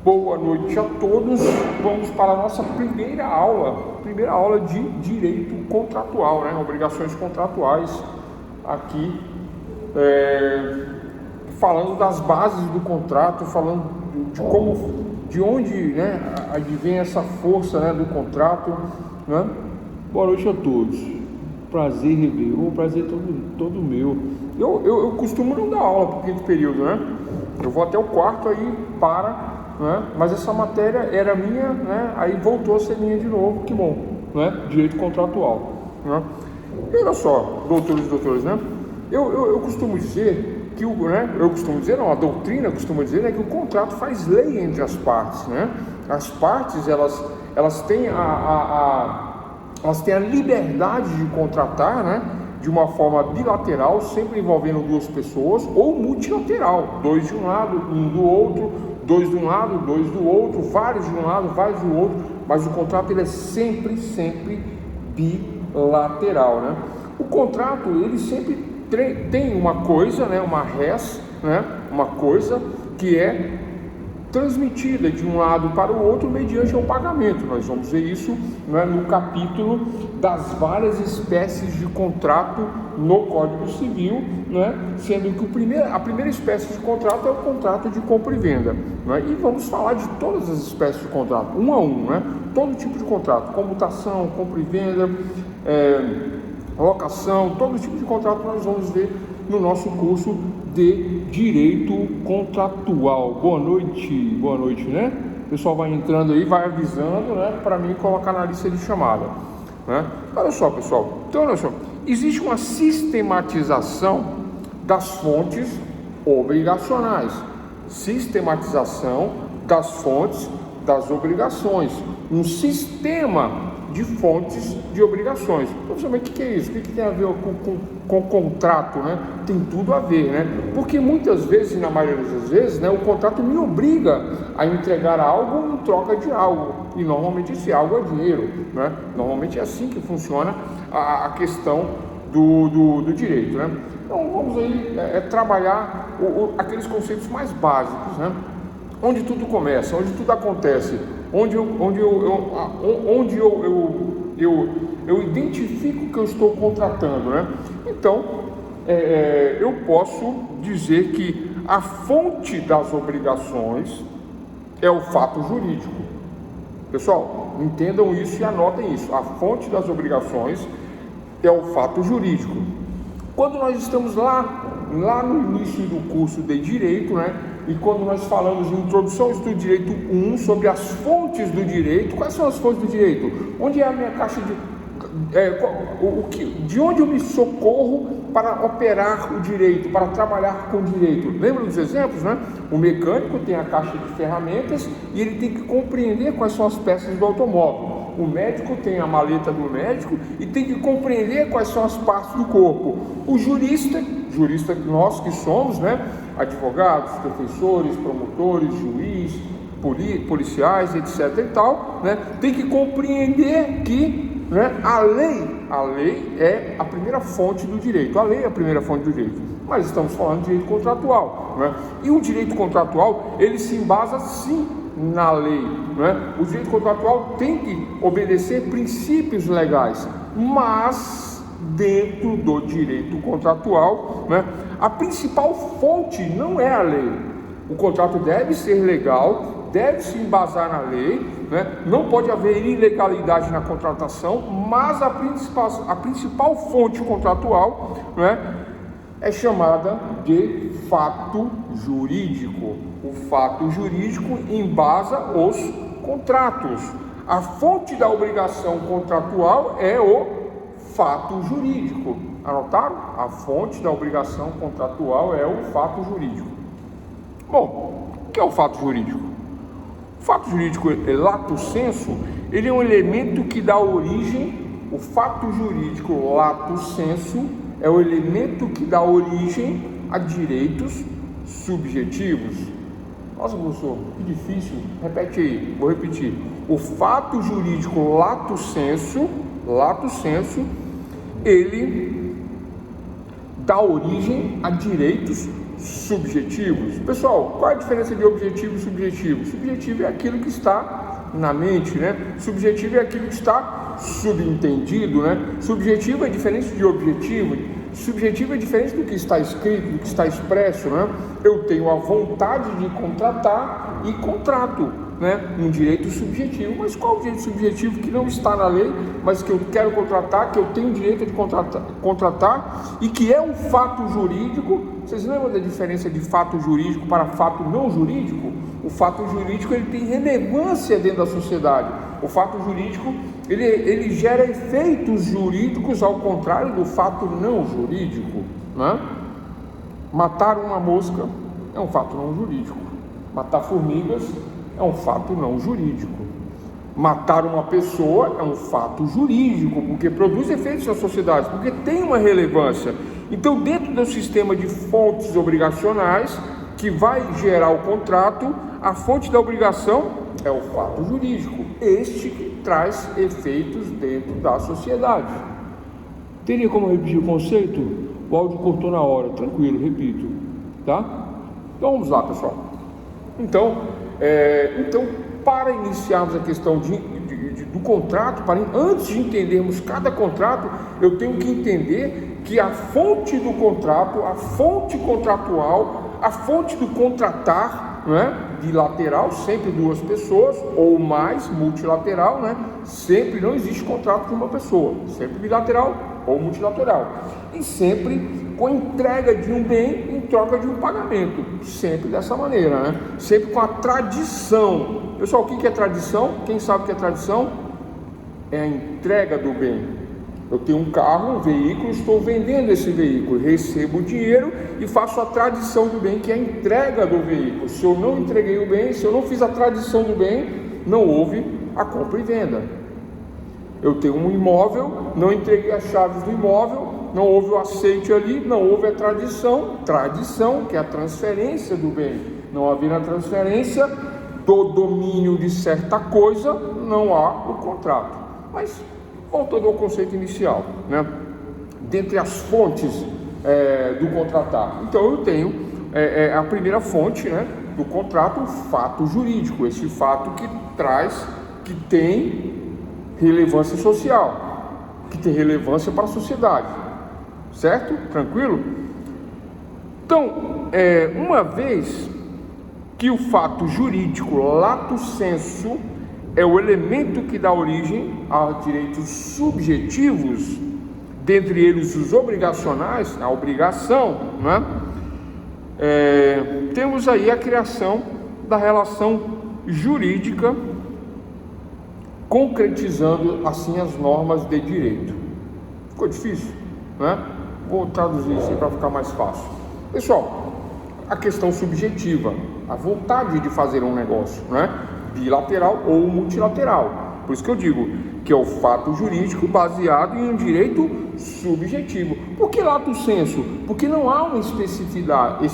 Boa noite a todos. Vamos para a nossa primeira aula de direito contratual, né? Obrigações contratuais aqui, falando das bases do contrato, falando de onde, né, advém essa força, né, do contrato, né? Boa noite a todos. Prazer rever, um prazer todo meu. Eu costumo não dar aula por quinto período, né? Eu vou até o quarto aí né? Mas essa matéria era minha, né? Aí voltou a ser minha de novo, que bom, né? Direito contratual, né? E olha só, doutores e doutoras, né? Eu costumo dizer que a doutrina costuma dizer, né, que o contrato faz lei entre as partes, né? As partes, elas têm elas têm a liberdade de contratar, né, de uma forma bilateral, sempre envolvendo duas pessoas, ou multilateral, dois de um lado, um do outro, dois de um lado, dois do outro, vários de um lado, vários do outro, mas o contrato ele é sempre bilateral, né? O contrato ele sempre tem uma coisa, né, uma res, né, uma coisa que é transmitida de um lado para o outro mediante o pagamento. Nós vamos ver isso, né, no capítulo das várias espécies de contrato no Código Civil, né, sendo que a primeira espécie de contrato é o contrato de compra e venda, né, e vamos falar de todas as espécies de contrato, um a um, né, todo tipo de contrato, comutação, compra e venda, locação, todo tipo de contrato nós vamos ver no nosso curso de Direito Contratual. Boa noite, né? O pessoal vai entrando aí, vai avisando, né, para mim colocar na lista de chamada, né? Olha só, pessoal, então olha só, existe uma sistematização das fontes obrigacionais, sistematização das fontes das obrigações, um sistema de fontes de obrigações. Então, o que é isso? O que tem a ver com contrato, né? Tem tudo a ver, né? Porque muitas vezes, na maioria das vezes, né, o contrato me obriga a entregar algo em troca de algo, e normalmente esse algo é dinheiro, né? Normalmente é assim que funciona a questão do direito, né? Então vamos aí trabalhar aqueles conceitos mais básicos, né? Onde tudo começa, onde tudo acontece, onde eu identifico que eu estou contratando, né? Então, eu posso dizer que a fonte das obrigações é o fato jurídico. Pessoal, entendam isso e anotem isso. A fonte das obrigações é o fato jurídico. Quando nós estamos lá no início do curso de Direito, né? E quando nós falamos de Introdução ao Estudo de Direito 1 sobre as fontes do direito, quais são as fontes do direito? Onde é a minha caixa de onde eu me socorro para operar o direito, para trabalhar com o direito? Lembra dos exemplos, né? O mecânico tem a caixa de ferramentas e ele tem que compreender quais são as peças do automóvel. O médico tem a maleta do médico e tem que compreender quais são as partes do corpo. O jurista nós que somos, né? Advogados, professores, promotores, juiz, policiais, etc. e tal, né? Tem que compreender que, né, a lei é a primeira fonte do direito. A lei é a primeira fonte do direito. Mas estamos falando de direito contratual, né? E o direito contratual, ele se embasa sim na lei, né? O direito contratual tem que obedecer princípios legais, mas dentro do direito contratual, né, a principal fonte não é a lei. O contrato deve ser legal, deve se embasar na lei, né? Não pode haver ilegalidade na contratação, mas a principal fonte contratual, né, é chamada de fato jurídico. O fato jurídico embasa os contratos. A fonte da obrigação contratual é o fato jurídico. Anotaram? A fonte da obrigação contratual é o fato jurídico. Bom, o que é o fato jurídico? O fato jurídico, lato sensu, ele é um elemento que dá origem. O fato jurídico lato sensu é o elemento que dá origem a direitos subjetivos. Nossa, professor, que difícil. Repete aí, vou repetir. O fato jurídico lato sensu, ele dá origem a direitos subjetivos. Pessoal, qual é a diferença de objetivo e subjetivo? Subjetivo é aquilo que está na mente, né? Subjetivo é aquilo que está subentendido, né? Subjetivo é diferente de objetivo. Subjetivo é diferente do que está escrito, do que está expresso, né? Eu tenho a vontade de contratar e contrato, né? Um direito subjetivo. Mas qual o direito subjetivo que não está na lei, mas que eu quero contratar, que eu tenho direito de contratar e que é um fato jurídico? Vocês lembram da diferença de fato jurídico para fato não jurídico? O fato jurídico ele tem relevância dentro da sociedade. O fato jurídico ele gera efeitos jurídicos, ao contrário do fato não jurídico, né? Matar uma mosca é um fato não jurídico. Matar formigas é um fato não jurídico. Matar uma pessoa é um fato jurídico, porque produz efeitos na sociedade, porque tem uma relevância. Então, dentro do sistema de fontes obrigacionais que vai gerar o contrato, a fonte da obrigação é o fato jurídico, este que traz efeitos dentro da sociedade. Teria como repetir o conceito? O áudio cortou na hora, tranquilo, repito, tá? Então vamos lá, pessoal. Então, para iniciarmos a questão do contrato, antes de entendermos cada contrato, eu tenho que entender que a fonte do contrato, a fonte contratual, a fonte do contratar, né, bilateral, sempre duas pessoas ou mais, multilateral, né, sempre não existe contrato de uma pessoa, sempre bilateral ou multilateral, e sempre com entrega de um bem em troca de um pagamento, sempre dessa maneira, né? Sempre com a tradição. Pessoal, o que é tradição? Quem sabe o que é tradição? É a entrega do bem. Eu tenho um carro, um veículo, estou vendendo esse veículo, recebo o dinheiro e faço a tradição do bem, que é a entrega do veículo. Se eu não entreguei o bem, se eu não fiz a tradição do bem, não houve a compra e venda. Eu tenho um imóvel, não entreguei as chaves do imóvel, não houve o aceite ali, não houve a tradição, que é a transferência do bem. Não havendo a transferência do domínio de certa coisa, não há o contrato. Mas, voltando ao conceito inicial, né? Dentre as fontes do contratar, então eu tenho a primeira fonte, né, do contrato, o fato jurídico, esse fato que tem relevância social, que tem relevância para a sociedade, certo? Tranquilo? Então, uma vez que o fato jurídico, lato sensu, é o elemento que dá origem a direitos subjetivos, dentre eles os obrigacionais, a obrigação, né? Temos aí a criação da relação jurídica, concretizando assim as normas de direito. Ficou difícil, né? Vou traduzir isso para ficar mais fácil. Pessoal, a questão subjetiva, a vontade de fazer um negócio, né? Bilateral ou multilateral. Por isso que eu digo que é o fato jurídico baseado em um direito subjetivo. Por que lato sensu? Porque não há uma especificidade,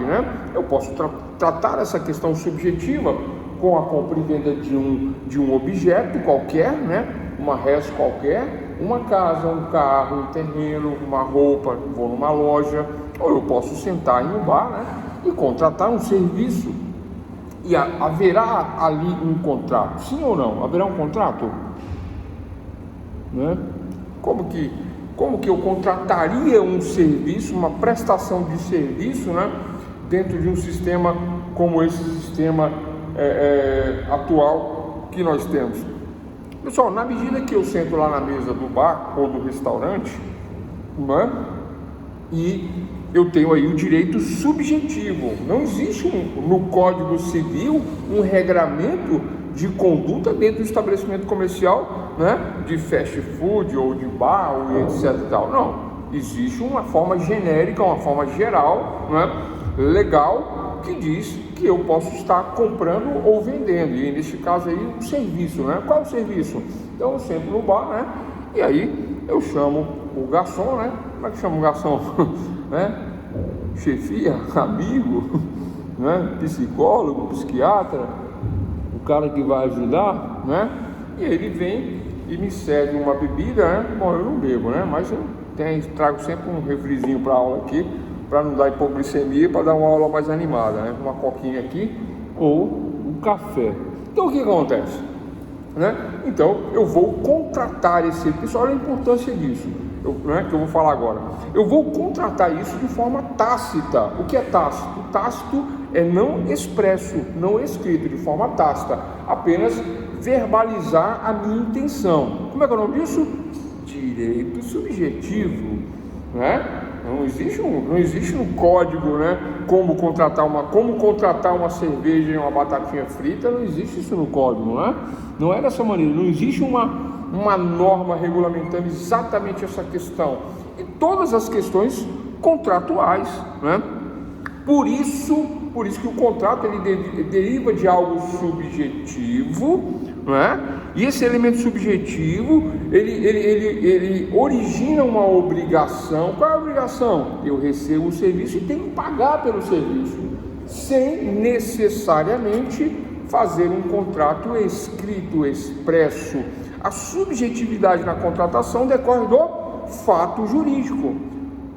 né? Eu posso tratar essa questão subjetiva com a compra e venda de um objeto qualquer, né? Uma res qualquer, uma casa, um carro, um terreno, uma roupa, vou numa loja, ou eu posso sentar em um bar, né, e contratar um serviço. E haverá ali um contrato, sim ou não? Haverá um contrato? Né? Como que eu contrataria um serviço, uma prestação de serviço, né, dentro de um sistema como esse sistema atual que nós temos? Pessoal, na medida que eu sento lá na mesa do bar ou do restaurante, né, e eu tenho aí o direito subjetivo. Não existe no Código Civil um regramento de conduta dentro do estabelecimento comercial, né, de fast food ou de bar ou etc e tal. Não, existe uma forma genérica, uma forma geral, né, legal, que diz que eu posso estar comprando ou vendendo, e neste caso aí um serviço, né? Qual é o serviço? Então eu sento no bar, né, e aí eu chamo o garçom, né? Como é que chama o garçom? Né? Chefia, amigo, né? Psicólogo, psiquiatra, o cara que vai ajudar, né? E ele vem e me serve uma bebida, né? Bom, eu não bebo, né? Mas eu trago sempre um refrizinho para aula aqui, para não dar hipoglicemia, para dar uma aula mais animada, né? Uma coquinha aqui ou um café. Então o que acontece? Então eu vou contratar esse pessoal, olha a importância disso, que eu vou falar agora. Eu vou contratar isso de forma tácita. O que é tácito? Tácito é não expresso, não escrito, de forma tácita, apenas verbalizar a minha intenção. Como é que é o nome disso? Direito subjetivo, Não existe no código, como contratar uma cerveja e uma batatinha frita. Não existe isso no código, Não é dessa maneira. Não existe uma norma regulamentando exatamente essa questão e todas as questões contratuais, Por isso que o contrato ele deriva de algo subjetivo, E esse elemento subjetivo ele origina uma obrigação. Qual é a obrigação? Eu recebo o serviço e tenho que pagar pelo serviço, sem necessariamente fazer um contrato escrito, expresso. A subjetividade na contratação decorre do fato jurídico.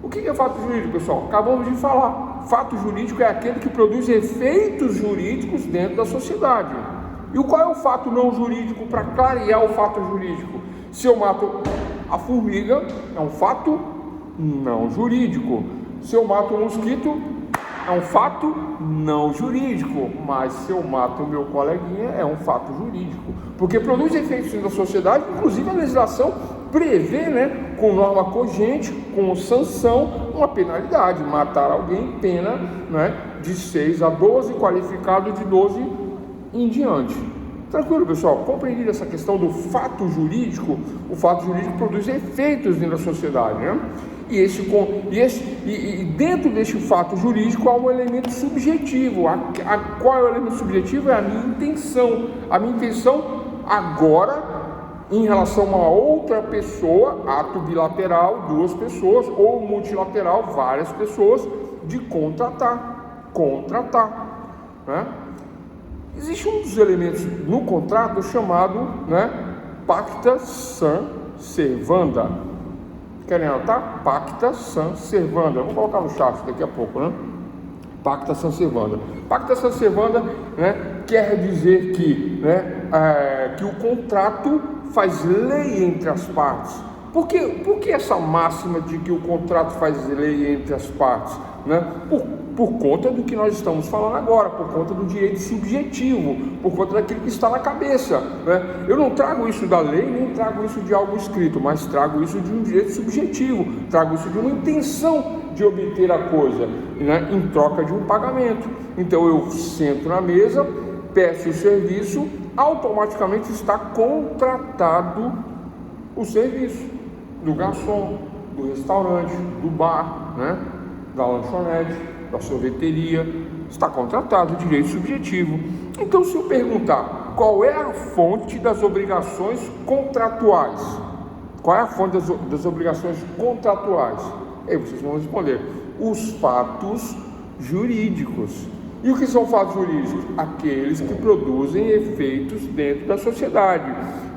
O que é fato jurídico, pessoal? Acabamos de falar. Fato jurídico é aquele que produz efeitos jurídicos dentro da sociedade. E qual é o fato não jurídico para clarear o fato jurídico? Se eu mato a formiga, é um fato não jurídico. Se eu mato um mosquito, é um fato não jurídico. Mas se eu mato o meu coleguinha, é um fato jurídico. Porque produz efeitos dentro da sociedade, inclusive a legislação prevê, com norma cogente, com sanção, uma penalidade. Matar alguém, pena, de 6 a 12, qualificado de 12 em diante. Tranquilo, pessoal? Compreendido essa questão do fato jurídico? O fato jurídico produz efeitos dentro da sociedade, E dentro deste fato jurídico há um elemento subjetivo. Qual é o elemento subjetivo? É a minha intenção. A minha intenção agora, em relação a uma outra pessoa, ato bilateral, 2 pessoas, ou multilateral, várias pessoas, de contratar. Existe um dos elementos no contrato chamado, pacta sunt servanda. Querem anotar? Pacta sunt servanda. Vou colocar no chat daqui a pouco, Pacta sunt servanda. Pacta sunt servanda, quer dizer que o contrato faz lei entre as partes. Por que essa máxima de que o contrato faz lei entre as partes? Por conta do que nós estamos falando agora, por conta do direito subjetivo, por conta daquilo que está na cabeça, Eu não trago isso da lei, nem trago isso de algo escrito, mas trago isso de um direito subjetivo, trago isso de uma intenção de obter a coisa, em troca de um pagamento. Então eu sento na mesa, peço o serviço, automaticamente está contratado o serviço do garçom, do restaurante, do bar, da lanchonete, da sorveteria. Está contratado o direito subjetivo. Então, se eu perguntar qual é a fonte das obrigações contratuais, qual é a fonte das obrigações contratuais? Aí vocês vão responder: os fatos jurídicos. E o que são fatos jurídicos? Aqueles que produzem efeitos dentro da sociedade.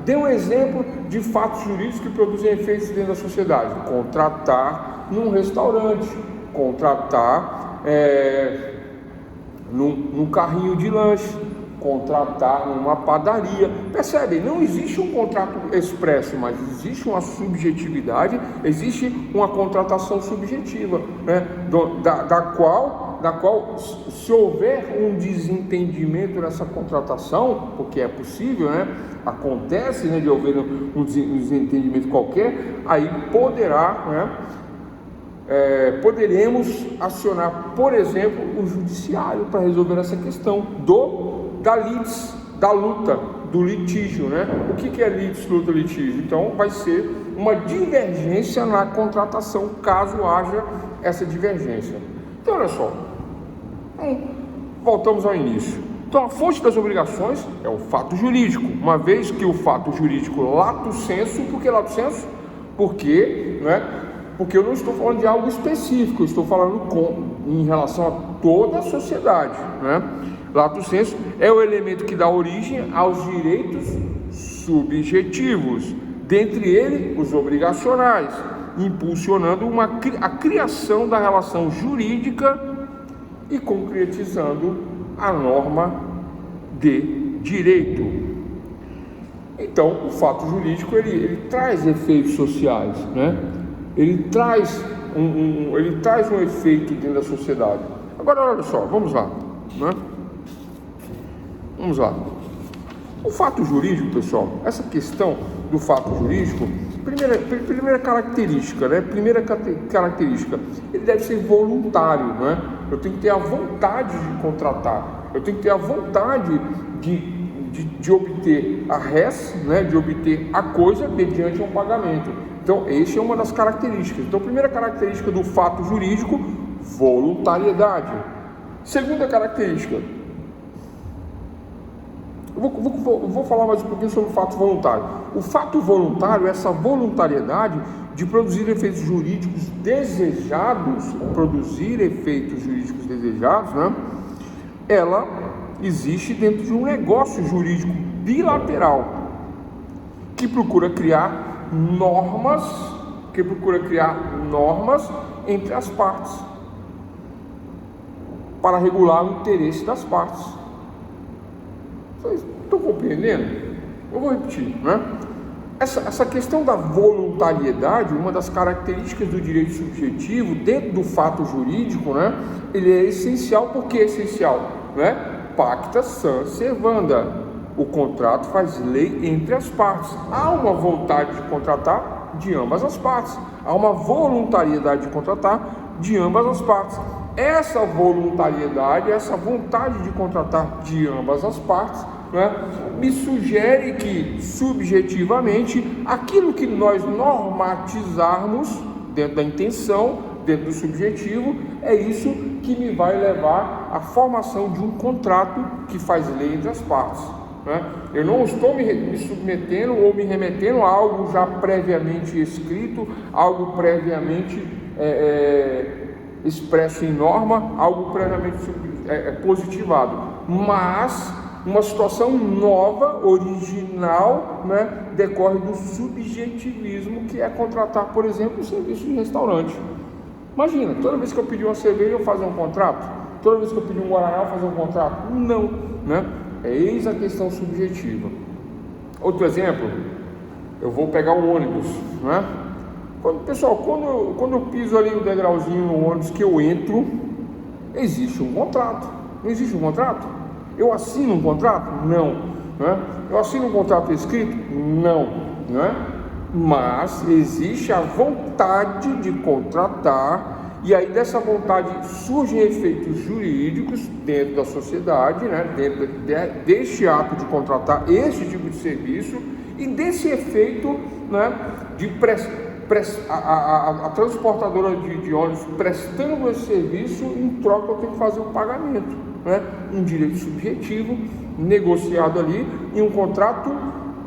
Dê um exemplo de fatos jurídicos que produzem efeitos dentro da sociedade. Contratar num restaurante, contratar num carrinho de lanche, contratar numa padaria. Percebem? Não existe um contrato expresso, mas existe uma subjetividade, existe uma contratação subjetiva, da qual, se houver um desentendimento nessa contratação, porque é possível, acontece, de haver um desentendimento qualquer, aí poderemos acionar, por exemplo, o judiciário para resolver essa questão da luta, do litígio, O que é luta, litígio? Então, vai ser uma divergência na contratação, caso haja essa divergência. Então, olha só, voltamos ao início. Então, a fonte das obrigações é o fato jurídico, uma vez que o fato jurídico lato sensu. Por que lato sensu? Porque eu não estou falando de algo específico, eu estou falando em relação a toda a sociedade, Lato sensu é o elemento que dá origem aos direitos subjetivos, dentre eles os obrigacionais. impulsionando a criação da relação jurídica e concretizando a norma de direito. Então, o fato jurídico ele traz efeitos sociais, né? Ele traz um efeito dentro da sociedade. Agora, olha só, vamos lá, né? Vamos lá. O fato jurídico, pessoal, essa questão do fato jurídico, primeira característica, né? Primeira característica, ele deve ser voluntário, né? Eu tenho que ter a vontade de contratar, eu tenho que ter a vontade de obter a res, né? De obter a coisa mediante um pagamento. Então, essa é uma das características. Então, primeira característica do fato jurídico, voluntariedade. Segunda característica, eu vou falar mais um pouquinho sobre o fato voluntário. O fato voluntário é essa voluntariedade de produzir efeitos jurídicos desejados, né? Ela existe dentro de um negócio jurídico bilateral que procura criar normas entre as partes para regular o interesse das partes. Vocês estão compreendendo? Eu vou repetir, né? Essa questão da voluntariedade, uma das características do direito subjetivo dentro do fato jurídico, né? Ele é essencial. Por que é essencial? Né? Pacta sunt servanda. O contrato faz lei entre as partes. Há uma vontade de contratar de ambas as partes. Há uma voluntariedade de contratar de ambas as partes. Essa voluntariedade, essa vontade de contratar de ambas as partes, né, me sugere que, subjetivamente, aquilo que nós normatizarmos dentro da intenção, dentro do subjetivo, é isso que me vai levar à formação de um contrato que faz lei entre as partes. Né? Eu não estou me submetendo ou me remetendo a algo já previamente escrito, algo previamente expresso em norma, algo previamente positivado, mas uma situação nova, original, né, decorre do subjetivismo, que é contratar, por exemplo, um serviço de restaurante. Imagina, toda vez que eu pedir uma cerveja eu fazer um contrato? Toda vez que eu pedir um guaraná eu fazer um contrato? Não, né? Eis a questão subjetiva. Outro exemplo, eu vou pegar um ônibus, né? Pessoal, quando eu piso ali no degrauzinho no ônibus que eu entro, existe um contrato. Não existe um contrato? Eu assino um contrato? Não. Né? Eu assino um contrato escrito? Não. Né? Mas existe a vontade de contratar, e aí dessa vontade surgem efeitos jurídicos dentro da sociedade, né? Dentro deste ato de contratar este tipo de serviço, e desse efeito, né, de a transportadora de ônibus prestando esse serviço, em troca eu tenho que fazer um pagamento, né? Um direito subjetivo negociado ali em um contrato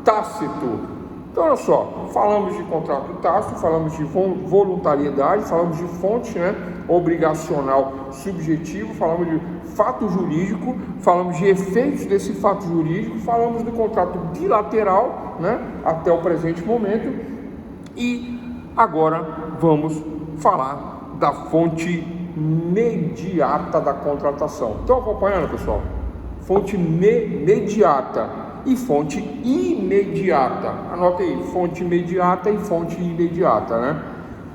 tácito. Então, olha só, falamos de contrato tácito, falamos de voluntariedade, falamos de fonte, né, obrigacional subjetivo, falamos de fato jurídico, falamos de efeitos desse fato jurídico, falamos do contrato bilateral, né, até o presente momento, e agora vamos falar da fonte imediata da contratação. Estão acompanhando, pessoal? Fonte imediata e fonte imediata. Anota aí, fonte imediata e fonte imediata, né?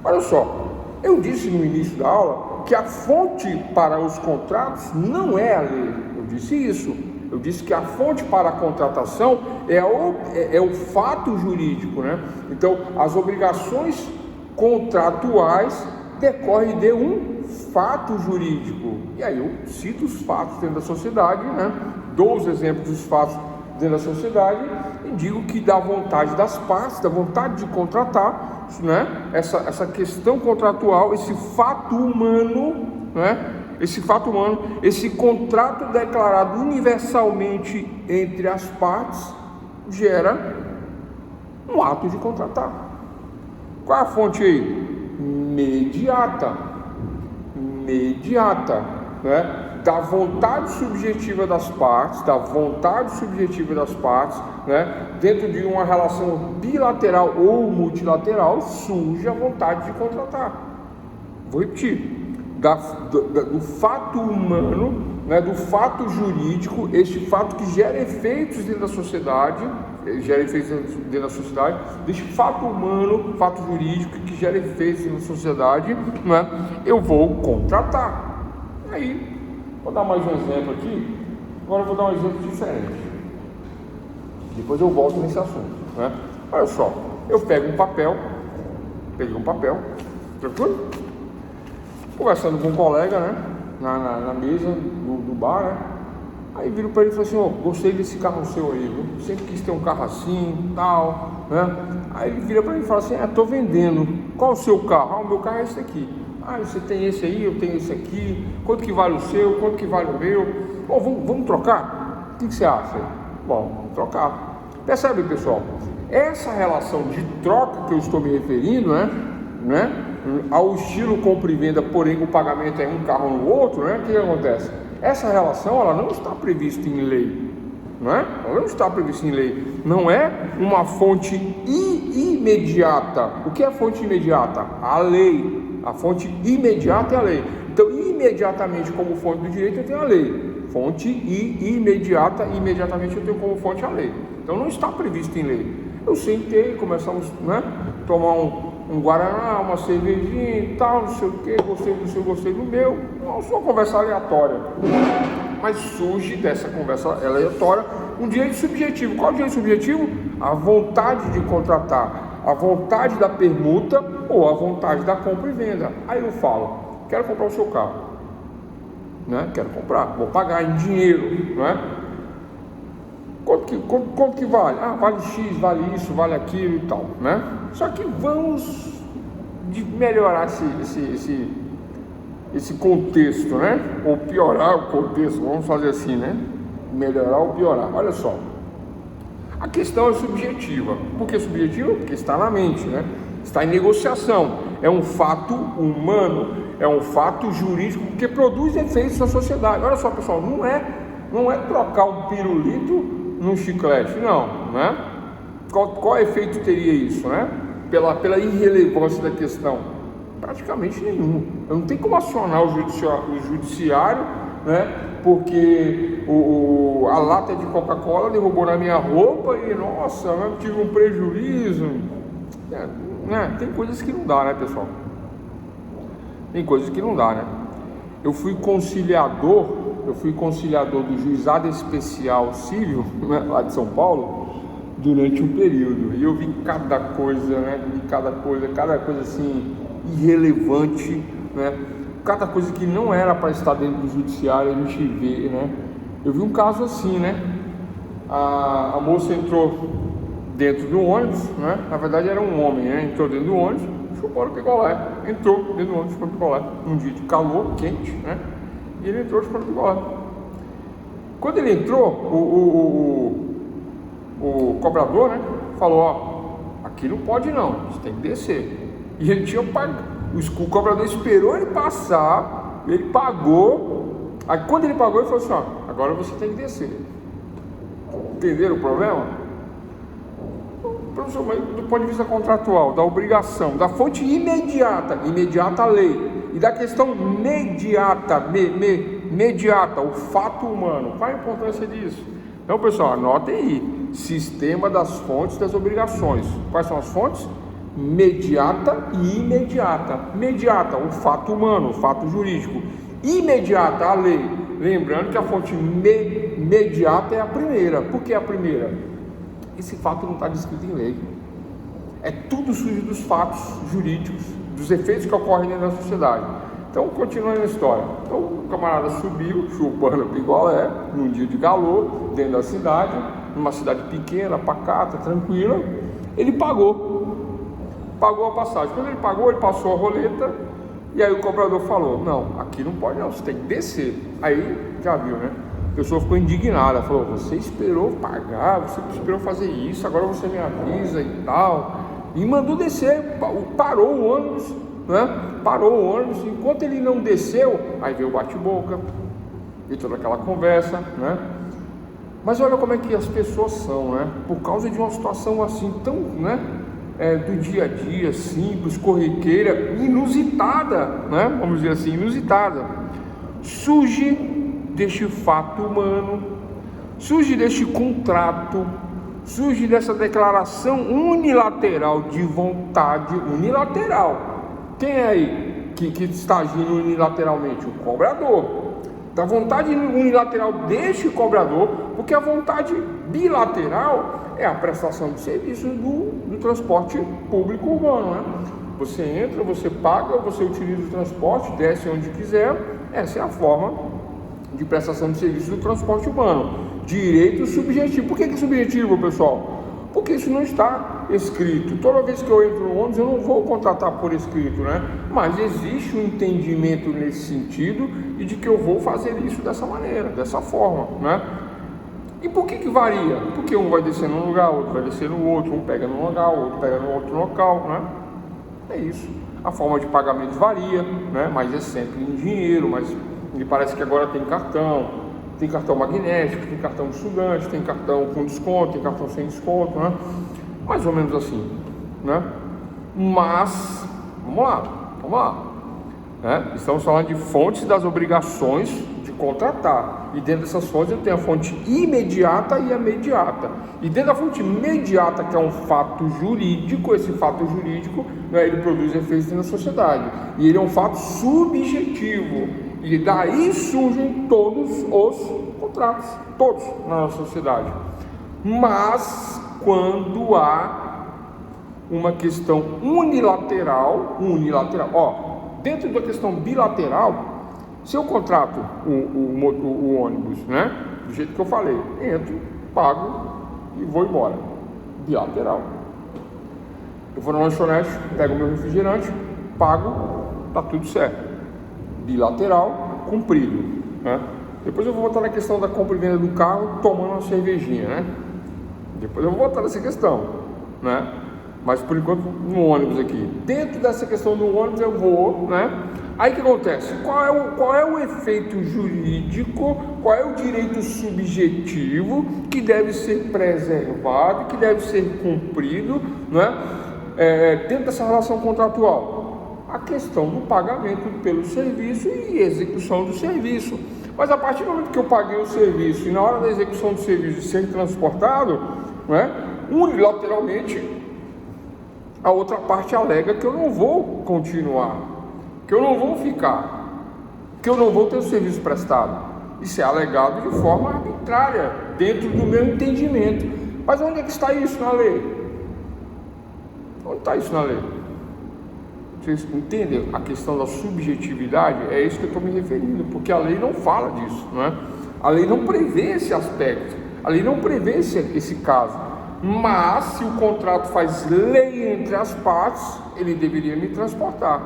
Olha só, eu disse no início da aula que a fonte para os contratos não é a lei. Eu disse isso. Eu disse que a fonte para a contratação é o fato jurídico, né? Então, as obrigações contratuais decorrem de um fato jurídico. E aí eu cito os fatos dentro da sociedade, né? Dou os exemplos dos fatos dentro da sociedade e digo que da vontade das partes, da vontade de contratar, né? Essa questão contratual, esse fato humano, né? Esse fato humano, esse contrato declarado universalmente entre as partes, gera um ato de contratar. Qual é a fonte aí? Mediata, né? Da vontade subjetiva das partes, né, dentro de uma relação bilateral ou multilateral, surge a vontade de contratar. Vou repetir, do fato humano, né, do fato jurídico, este fato que gera efeitos dentro da sociedade, deste fato humano, fato jurídico que gera efeitos dentro da sociedade, né, eu vou contratar. Aí, vou dar mais um exemplo aqui, agora eu vou dar um exemplo diferente, depois eu volto nesse assunto, né? Olha só, eu peguei um papel, tranquilo? Conversando com um colega, né, na mesa do bar, né? Aí viro para ele e falei assim: gostei desse carro seu aí, viu? Sempre quis ter um carro assim, tal, né? Aí ele vira para mim e fala assim: tô vendendo. Qual o seu carro? O meu carro é esse aqui. Você tem esse aí, eu tenho esse aqui. Quanto que vale o seu? Quanto que vale o meu? Vamos trocar? O que você acha? Bom, vamos trocar. Percebe, pessoal? Essa relação de troca que eu estou me referindo, né? Ao estilo compra e venda, porém o pagamento é um carro no outro, né? O que acontece? Essa relação, ela não está prevista em lei, né? Ela não está prevista em lei. Não é uma fonte imediata. O que é fonte imediata? A lei. A fonte imediata é a lei. Então, imediatamente como fonte do direito eu tenho a lei. Fonte imediata, imediatamente eu tenho como fonte a lei. Então não está previsto em lei. Eu sentei, começamos, né, tomar um guaraná, uma cervejinha e tal, não sei o que, gostei do seu, gostei do meu. Não, só uma conversa aleatória. Mas surge dessa conversa aleatória um direito subjetivo. Qual é o direito subjetivo? A vontade de contratar, a vontade da permuta ou a vontade da compra e venda. Aí eu falo: quero comprar o seu carro, né? Quero comprar, vou pagar em dinheiro, né? Quanto que vale? Vale X, vale isso, vale aquilo e tal, né? Só que vamos melhorar esse contexto, né? Ou piorar o contexto, vamos fazer assim, né? Melhorar ou piorar. Olha só, a questão é subjetiva. Por que subjetiva? Porque está na mente, né? Está em negociação. É um fato humano, é um fato jurídico que produz efeitos na sociedade. Olha só, pessoal, não é trocar um pirulito num chiclete, não, né? Qual efeito teria isso, né? Pela irrelevância da questão? Praticamente nenhum. Eu não tenho como acionar o judiciário, né? Porque a lata de Coca-Cola derrubou na minha roupa e, nossa, eu tive um prejuízo. Né? Tem coisas que não dá, né, pessoal? Tem coisas que não dá, né? Eu fui conciliador do Juizado Especial Civil, né, lá de São Paulo, durante um período, e eu vi cada coisa, né? Cada coisa assim irrelevante, né? Cada coisa que não era para estar dentro do judiciário, a gente vê, né? Eu vi um caso assim, né? A moça entrou dentro do ônibus, né? Na verdade era um homem, né? Entrou dentro do ônibus, chupando picolé, entrou dentro do ônibus chupando picolé, num dia de calor, quente, né? E ele entrou chupando picolé. Quando ele entrou, o cobrador, né, falou: aqui não pode não, você tem que descer. E ele tinha pago. O cobrador esperou ele passar, ele pagou. Aí quando ele pagou, ele falou assim: agora você tem que descer. Entenderam o problema? Professor, mas do ponto de vista contratual, da obrigação, da fonte imediata a lei, e da questão mediata, o fato humano, qual a importância disso? Então, pessoal, anotem aí: sistema das fontes das obrigações. Quais são as fontes? Mediata e imediata. Mediata, o fato humano, o fato jurídico. Imediata, a lei. Lembrando que a fonte mediata é a primeira. Por que a primeira? Esse fato não está descrito em lei. É tudo surge dos fatos jurídicos, dos efeitos que ocorrem dentro da sociedade. Então, continuando a história. Então, o camarada subiu, chupando picolé, num dia de calor, dentro da cidade, numa cidade pequena, pacata, tranquila. Ele pagou a passagem. Quando ele pagou, ele passou a roleta, e aí o cobrador falou: não, aqui não pode não, você tem que descer. Aí, já viu, né? A pessoa ficou indignada, falou: você esperou pagar, você esperou fazer isso, agora você me avisa e tal. E mandou descer, parou o ônibus, né? Parou o ônibus. Enquanto ele não desceu, aí veio o bate-boca, e toda aquela conversa, né? Mas olha como é que as pessoas são, né? Por causa de uma situação assim tão, né? Do dia a dia, simples, corriqueira, inusitada, né? Vamos dizer assim, inusitada. Surge deste fato humano, surge deste contrato, surge dessa declaração unilateral de vontade unilateral. Quem é aí que está agindo unilateralmente? O cobrador. Da vontade unilateral deste cobrador, porque a vontade bilateral é a prestação de serviços do transporte público urbano, né? Você entra, você paga, você utiliza o transporte, desce onde quiser. Essa é a forma de prestação de serviços do transporte urbano. Direito subjetivo. Por que é subjetivo, pessoal? Porque isso não está escrito. Toda vez que eu entro no ônibus, eu não vou contratar por escrito, né? Mas existe um entendimento nesse sentido e de que eu vou fazer isso dessa maneira, dessa forma, né? E por que varia? Porque um vai descer num lugar, outro vai descer no outro, um pega num lugar, outro pega no outro local, né? É isso. A forma de pagamento varia, né? Mas é sempre em dinheiro, mas me parece que agora tem cartão magnético, tem cartão de estudante, tem cartão com desconto, tem cartão sem desconto, né? Mais ou menos assim, né? Mas, vamos lá, né? Estamos falando de fontes das obrigações de contratar, e dentro dessas fontes eu tenho a fonte imediata e a mediata, e dentro da fonte imediata, que é um fato jurídico, esse fato jurídico, né, ele produz efeitos na sociedade, e ele é um fato subjetivo, e daí surgem todos os contratos, todos na nossa sociedade. Mas quando há uma questão unilateral, dentro da questão bilateral, se eu contrato o ônibus, né, do jeito que eu falei, entro, pago e vou embora, bilateral. Eu vou na lanchonete, pego o meu refrigerante, pago, tá tudo certo. Bilateral, cumprido, né? Depois eu vou voltar na questão da compra e venda do carro tomando uma cervejinha, né? Depois eu vou voltar nessa questão, né? Mas por enquanto no ônibus aqui. Dentro dessa questão do ônibus eu vou, né? Aí o que acontece? Qual é o efeito jurídico, qual é o direito subjetivo que deve ser preservado, que deve ser cumprido, né? Dentro dessa relação contratual? A questão do pagamento pelo serviço e execução do serviço. Mas a partir do momento que eu paguei o serviço e na hora da execução do serviço ser transportado, né, unilateralmente, a outra parte alega que eu não vou continuar, que eu não vou ficar, que eu não vou ter o serviço prestado. Isso é alegado de forma arbitrária, dentro do meu entendimento. Mas onde é que está isso na lei? Onde está isso na lei? Vocês entendem a questão da subjetividade? É isso que eu estou me referindo, porque a lei não fala disso, não é? A lei não prevê esse aspecto, a lei não prevê esse caso. Mas se o contrato faz lei entre as partes, ele deveria me transportar,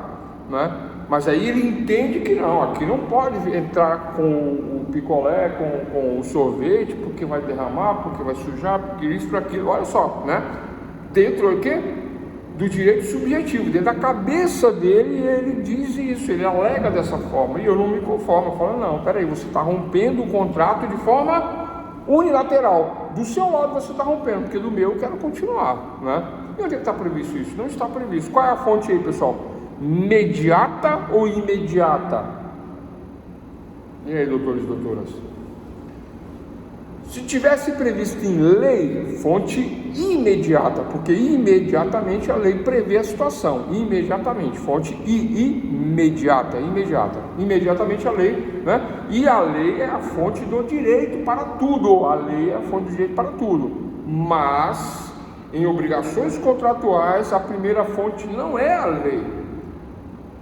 né? Mas aí ele entende que não, aqui não pode entrar com o picolé, com o sorvete, porque vai derramar, porque vai sujar, porque isso, por aquilo. Olha só, né? Dentro do quê? Do direito subjetivo, dentro da cabeça dele, ele diz isso, ele alega dessa forma, e eu não me conformo. Eu falo, não, peraí, você está rompendo o contrato de forma unilateral. Do seu lado você está rompendo, porque do meu eu quero continuar, né? E onde é que está previsto isso? Não está previsto. Qual é a fonte aí, pessoal? Mediata ou imediata? E aí, doutores e doutoras? Se tivesse previsto em lei, fonte imediata, porque imediatamente a lei prevê a situação, imediatamente, fonte imediata, imediatamente a lei, né? E a lei é a fonte do direito para tudo, a lei é a fonte do direito para tudo, mas em obrigações contratuais a primeira fonte não é a lei.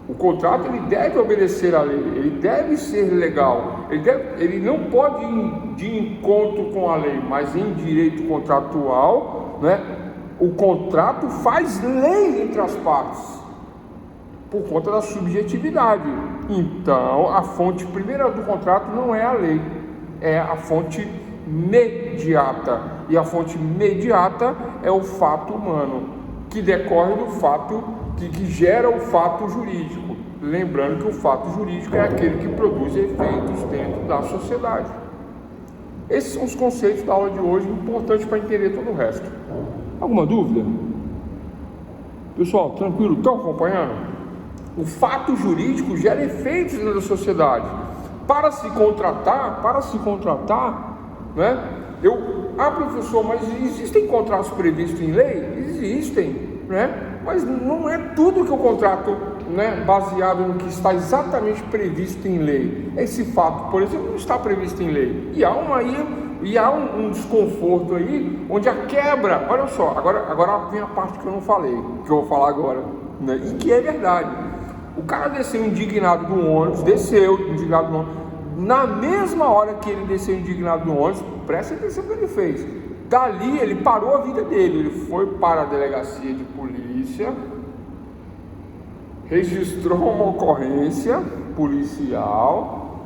O contrato ele deve obedecer à lei, ele deve ser legal, ele não pode ir de encontro com a lei, mas em direito contratual, né, o contrato faz lei entre as partes, por conta da subjetividade. Então, a fonte primeira do contrato não é a lei, é a fonte mediata, e a fonte mediata é o fato humano, que decorre do fato que gera o fato jurídico. Lembrando que o fato jurídico é aquele que produz efeitos dentro da sociedade. Esses são os conceitos da aula de hoje, importantes para entender todo o resto. Alguma dúvida? Pessoal, tranquilo? Estão acompanhando? O fato jurídico gera efeitos dentro da sociedade. Para se contratar, né? Professor, mas existem contratos previstos em lei? Existem, né? Mas não é tudo que o contrato, né, baseado no que está exatamente previsto em lei. Esse fato, por exemplo, não está previsto em lei. E há um desconforto aí, onde a quebra, olha só, agora vem a parte que eu não falei, que eu vou falar agora, né, e que é verdade. O cara desceu indignado do ônibus, na mesma hora que ele desceu indignado do ônibus, presta atenção no que ele fez. Dali ele parou a vida dele, ele foi para a delegacia de polícia, registrou uma ocorrência policial,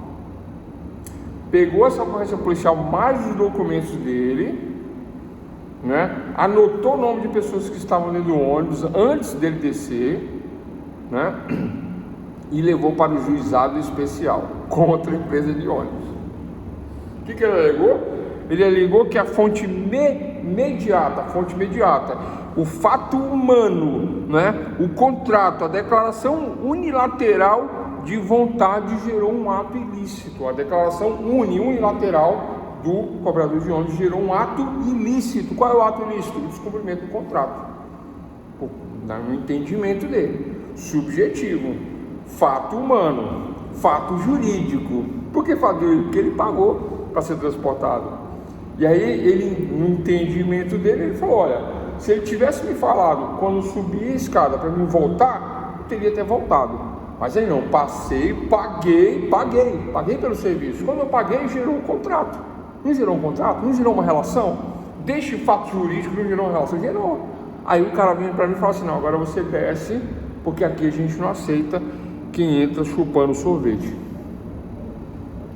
pegou essa ocorrência policial mais os documentos dele, né? Anotou o nome de pessoas que estavam dentro do ônibus antes dele descer, né? E levou para o juizado especial contra a empresa de ônibus. O que ele alegou? Ele alegou que a fonte imediata, o fato humano, né? O contrato, a declaração unilateral de vontade gerou um ato ilícito. A declaração unilateral do cobrador de ônibus gerou um ato ilícito. Qual é o ato ilícito? O descumprimento do contrato, no entendimento dele. Subjetivo, fato humano, fato jurídico. Por que fato jurídico? Porque ele pagou para ser transportado. E aí ele, no entendimento dele, ele falou: olha, se ele tivesse me falado quando subi a escada para mim voltar, eu teria até voltado. Mas aí não, passei, paguei pelo serviço. Quando eu paguei, gerou um contrato. Não gerou um contrato? Não gerou uma relação? Deixa o fato jurídico, não gerou uma relação? Gerou. Aí o cara vem para mim e fala assim: não, agora você desce, porque aqui a gente não aceita quem entra chupando sorvete.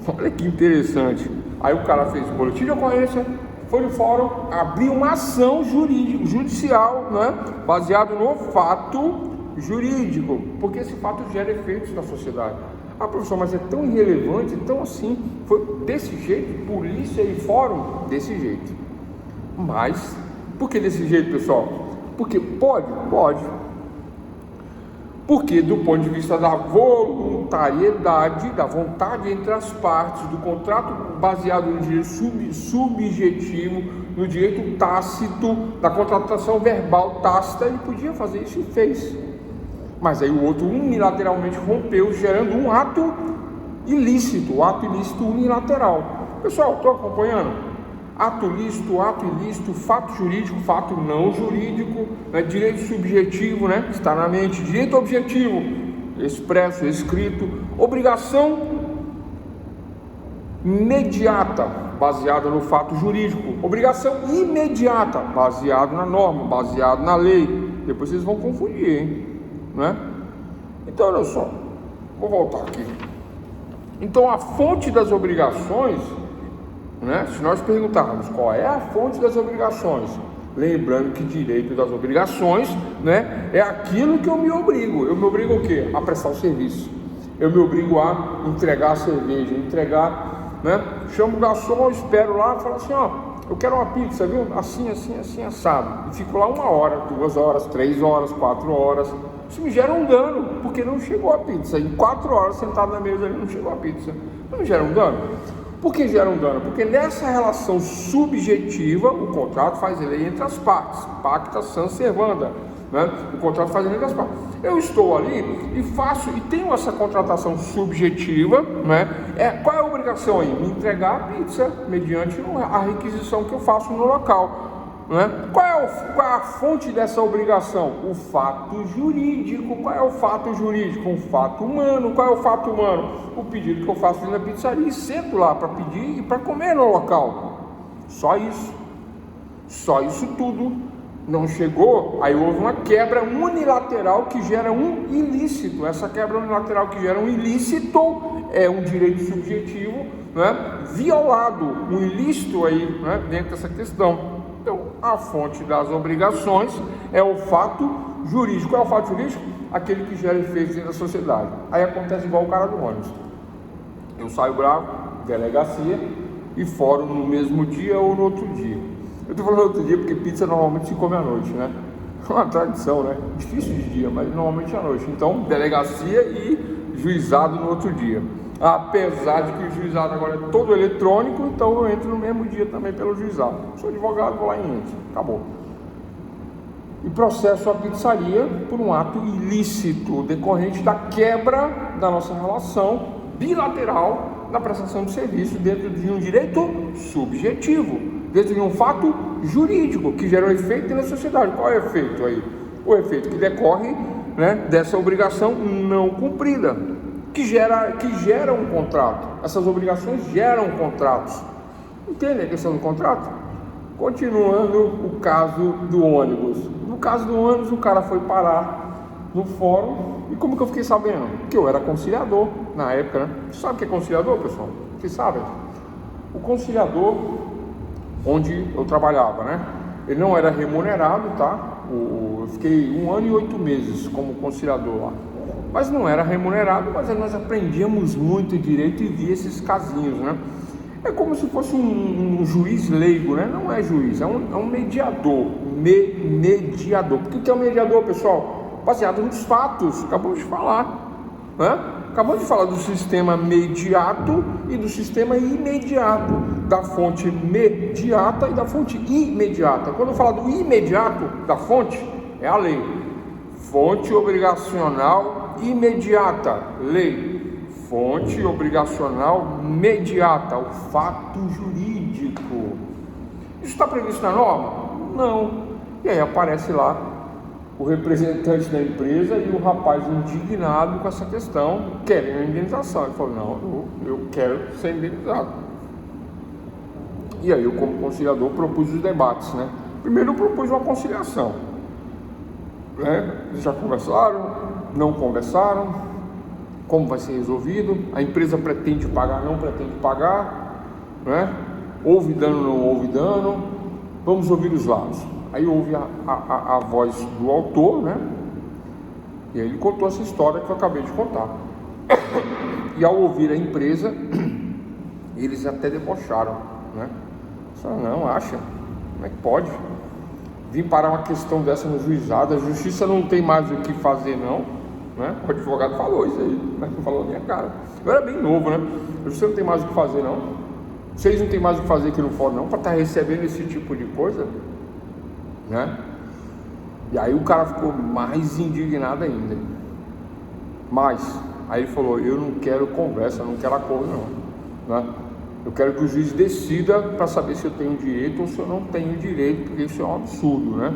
Olha que interessante. Aí o cara fez o boletim de ocorrência, foi no fórum, abriu uma ação judicial, né, baseado no fato jurídico, porque esse fato gera efeitos na sociedade. Ah, professor, mas é tão irrelevante, tão assim, foi desse jeito, polícia e fórum, desse jeito. Mas, por que desse jeito, pessoal? Porque pode. Porque do ponto de vista da voluntariedade, da vontade entre as partes, do contrato baseado no direito subjetivo, no direito tácito, da contratação verbal tácita, ele podia fazer isso e fez. Mas aí o outro unilateralmente rompeu, gerando um ato ilícito unilateral. Pessoal, estão acompanhando? Ato ilícito, fato jurídico, fato não jurídico, né? Direito subjetivo, né? Está na mente, direito objetivo, expresso, escrito, obrigação imediata, baseada no fato jurídico, obrigação imediata, baseado na norma, baseado na lei. Depois vocês vão confundir, hein? Né? Então, olha só, vou voltar aqui. Então, a fonte das obrigações, né? Se nós perguntarmos qual é a fonte das obrigações, lembrando que direito das obrigações, né, é aquilo que eu me obrigo. Eu me obrigo o quê? A prestar o serviço. Eu me obrigo a entregar a cerveja, né? Chamo o garçom, eu espero lá e falo assim: ó, eu quero uma pizza, viu? Assim, assado. E fico lá 1 hora, 2 horas, 3 horas, 4 horas. Isso me gera um dano, porque não chegou a pizza. Em 4 horas sentado na mesa ali, não chegou a pizza. Não gera um dano? Por que gera um dano? Porque nessa relação subjetiva, o contrato faz lei entre as partes, pacta sunt servanda, né? O contrato faz lei entre as partes. Eu estou ali e tenho essa contratação subjetiva, né? Qual é a obrigação aí? Me entregar a pizza mediante a requisição que eu faço no local, né? Qual é a fonte dessa obrigação? O fato jurídico. Qual é o fato jurídico? Um fato humano. Qual é o fato humano? O pedido que eu faço na pizzaria e sento lá para pedir e para comer no local. Só isso tudo. Não chegou, aí houve uma quebra unilateral que gera um ilícito. Essa quebra unilateral que gera um ilícito é um direito subjetivo, né, violado, um ilícito aí, né, dentro dessa questão. Então, a fonte das obrigações é o fato jurídico. Qual é o fato jurídico? Aquele que gera efeitos dentro da sociedade. Aí acontece igual o cara do ônibus. Eu saio bravo, delegacia e fórum no mesmo dia ou no outro dia. Eu estou falando outro dia porque pizza normalmente se come à noite, né? É uma tradição, né? Difícil de dia, mas normalmente à noite. Então, delegacia e juizado no outro dia. Apesar de que o juizado agora é todo eletrônico, então eu entro no mesmo dia também pelo juizado. Sou advogado, vou lá e entro. Acabou. E processo a pizzaria por um ato ilícito decorrente da quebra da nossa relação bilateral na prestação de serviço dentro de um direito subjetivo, dentro de um fato jurídico que gera um efeito na sociedade. Qual é o efeito aí? O efeito que decorre, né, dessa obrigação não cumprida, que gera um contrato. Essas obrigações geram contratos. Entende a questão do contrato? Continuando o caso do ônibus. No caso do ônibus, o cara foi parar no fórum. E como que eu fiquei sabendo? Que eu era conciliador na época, né? Você sabe o que é conciliador, pessoal? Vocês sabem? O conciliador, onde eu trabalhava, né? Ele não era remunerado, tá? Eu fiquei 1 ano e 8 meses como conciliador lá. Mas não era remunerado, mas nós aprendíamos muito direito e via esses casinhos, né? É como se fosse um juiz leigo, né? Não é juiz, é um mediador. Mediador. Por que é um mediador, pessoal? Baseado nos fatos, acabamos de falar, né? Acabamos de falar do sistema mediato e do sistema imediato, da fonte mediata e da fonte imediata. Quando eu falar do imediato da fonte, é a lei. Fonte obrigacional imediata, lei. Fonte obrigacional mediata, o fato jurídico. Isso está previsto na norma? Não. E aí aparece lá o representante da empresa e o rapaz indignado com essa questão, querendo a indenização. Ele falou, não, eu quero ser indenizado. E aí eu, como conciliador, propus os debates, né? Primeiro eu propus uma conciliação, né? Eles já conversaram, não conversaram, como vai ser resolvido, a empresa pretende pagar, não pretende pagar, né? Houve dano, não houve dano, vamos ouvir os lados. Aí houve a voz do autor, né? E aí ele contou essa história que eu acabei de contar. E ao ouvir a empresa, eles até debocharam, né? Não, acha? Como é que pode? Vim parar uma questão dessa no juizado, a justiça não tem mais o que fazer, não, né? O advogado falou isso aí, mas não falou na minha cara. Eu era bem novo, né? A justiça não tem mais o que fazer, não. Vocês não tem mais o que fazer aqui no fórum, não, para estar recebendo esse tipo de coisa, né? E aí o cara ficou mais indignado ainda. Aí ele falou, eu não quero conversa, não quero acordo não, né? Eu quero que o juiz decida para saber se eu tenho direito ou se eu não tenho direito, porque isso é um absurdo, né?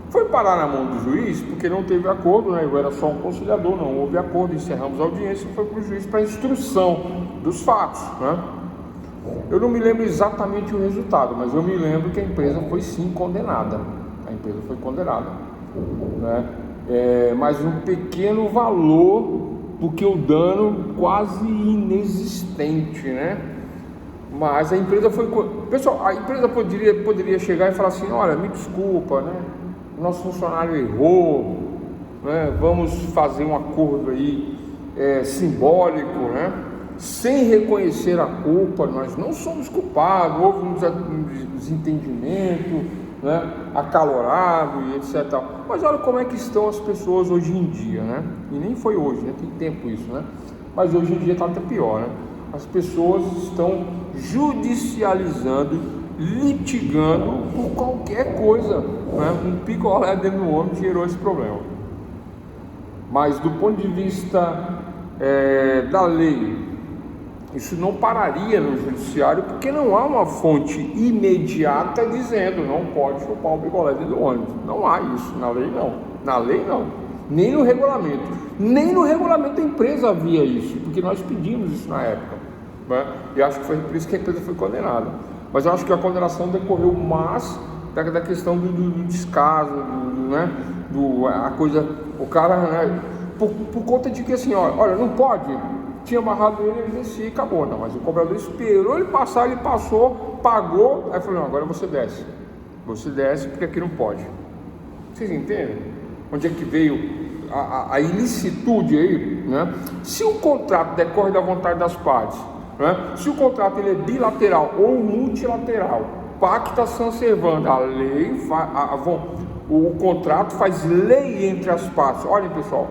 Foi parar na mão do juiz porque não teve acordo, né? Eu era só um conciliador, não houve acordo, encerramos a audiência e foi para o juiz para instrução dos fatos, né? Eu não me lembro exatamente o resultado, mas eu me lembro que a empresa foi sim condenada. A empresa foi condenada, né? Mas um pequeno valor, porque o dano quase inexistente, né? Mas a empresa foi... Pessoal, a empresa poderia chegar e falar assim, olha, me desculpa, né? O nosso funcionário errou, né? Vamos fazer um acordo aí simbólico, né? Sem reconhecer a culpa, nós não somos culpados, houve um desentendimento, né, acalorado e etc. Mas olha como é que estão as pessoas hoje em dia, né? E nem foi hoje, né? Tem tempo isso, né? Mas hoje em dia está até pior, né? As pessoas estão judicializando, litigando por qualquer coisa, né? Um picolé dentro do ônibus gerou esse problema. Mas do ponto de vista da lei, isso não pararia no judiciário, porque não há uma fonte imediata dizendo não pode chupar o picolé dentro do ônibus. Não há isso, na lei não. Na lei não. Nem no regulamento. Nem no regulamento da empresa havia isso, porque nós pedimos isso na época, né? E acho que foi por isso que a empresa foi condenada. Mas eu acho que a condenação decorreu mais da questão do descaso, né? A coisa, o cara, né? Por conta de que assim, olha, não pode. Tinha amarrado ele descia e acabou. Não, mas o cobrador esperou ele passar, ele passou, pagou, aí falou, não, agora você desce. Você desce porque aqui não pode. Vocês entendem? Onde é que veio a ilicitude aí, né? Se o contrato decorre da vontade das partes, né? Se o contrato ele é bilateral ou multilateral, pacta sunt servanda, a lei, o contrato faz lei entre as partes. Olhem, pessoal,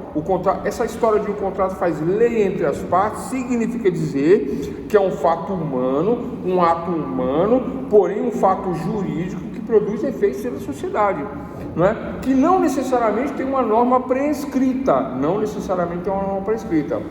essa história de um contrato faz lei entre as partes significa dizer que é um fato humano, um ato humano, porém um fato jurídico que produz efeitos na sociedade, não é? Que não necessariamente tem uma norma prescrita,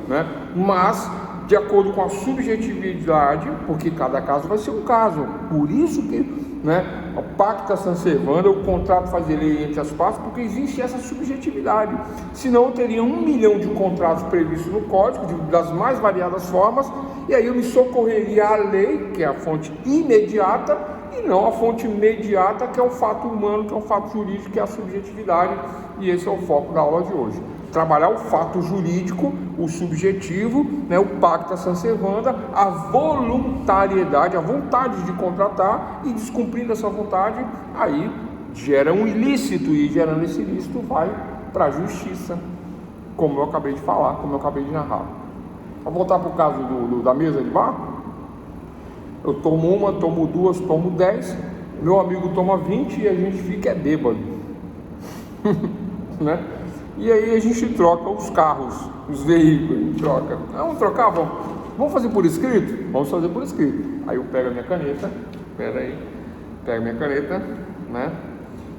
né? Mas de acordo com a subjetividade, porque cada caso vai ser um caso, por isso que, né, o pacta sunt servanda, o contrato faz lei entre as partes, porque existe essa subjetividade, senão eu teria 1 milhão de contratos previstos no código, das mais variadas formas, e aí eu me socorreria à lei, que é a fonte imediata, e não a fonte imediata, que é o fato humano, que é o fato jurídico, que é a subjetividade, e esse é o foco da aula de hoje. Trabalhar o fato jurídico, o subjetivo, né, o pacta sunt servanda, a voluntariedade, a vontade de contratar, e descumprindo essa vontade, aí gera um ilícito, e gerando esse ilícito vai para a justiça, como eu acabei de falar, como eu acabei de narrar. Vou voltar para o caso da mesa de bar. Eu tomo uma, tomo duas, tomo 10, meu amigo toma 20 e a gente fica bêbado, né? E aí a gente troca os carros, os veículos, a gente troca. Vamos trocar? Vamos fazer por escrito? Vamos fazer por escrito. Aí eu pego a minha caneta, né?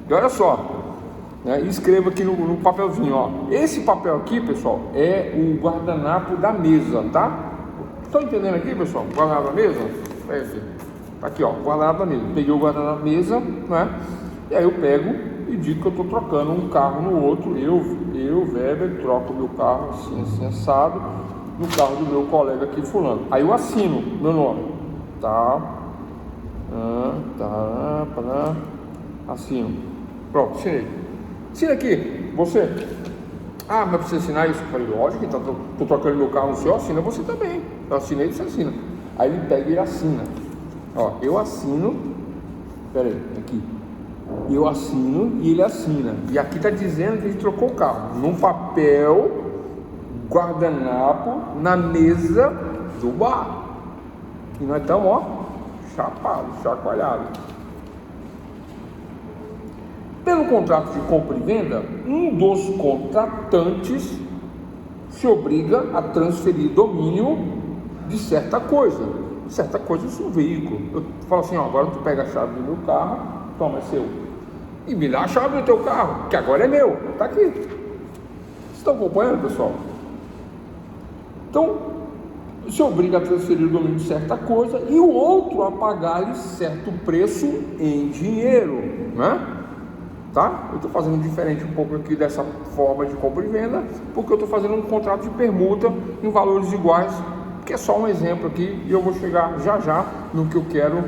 E olha só, né? E escrevo aqui no papelzinho, ó. Esse papel aqui, pessoal, é o guardanapo da mesa, tá? Estão entendendo aqui, pessoal? O guardanapo da mesa? É esse. Tá aqui, ó, o guardanapo da mesa. Peguei o guardanapo da mesa, né? E aí eu pego e digo que eu estou trocando um carro no outro. Eu, Weber, troco o meu carro assim, assado, no carro do meu colega aqui, fulano. Aí eu assino meu nome. Assino. Pronto, assinei. Assina aqui, você. Ah, mas precisa assinar isso? Eu falei, lógico, então estou trocando meu carro no seu, assina você também. Eu assinei, você assina. Aí ele pega e ele assina. Ó, eu assino. Peraí, aqui. Eu assino e ele assina. E aqui está dizendo que a gente trocou o carro. Num papel, guardanapo, na mesa do bar. E nós estamos, ó, chapados, chacoalhados. Pelo contrato de compra e venda, um dos contratantes se obriga a transferir domínio de certa coisa. Certa coisa é um veículo. Eu falo assim, ó, agora tu pega a chave do meu carro, toma, é seu. E me dá a chave do teu carro, que agora é meu, tá aqui. Vocês estão acompanhando, pessoal? Então, se obriga a transferir o domínio de certa coisa e o outro a pagar-lhe certo preço em dinheiro, né? Tá? Eu estou fazendo diferente um pouco aqui dessa forma de compra e venda, porque eu estou fazendo um contrato de permuta em valores iguais, que é só um exemplo aqui, e eu vou chegar já no que eu quero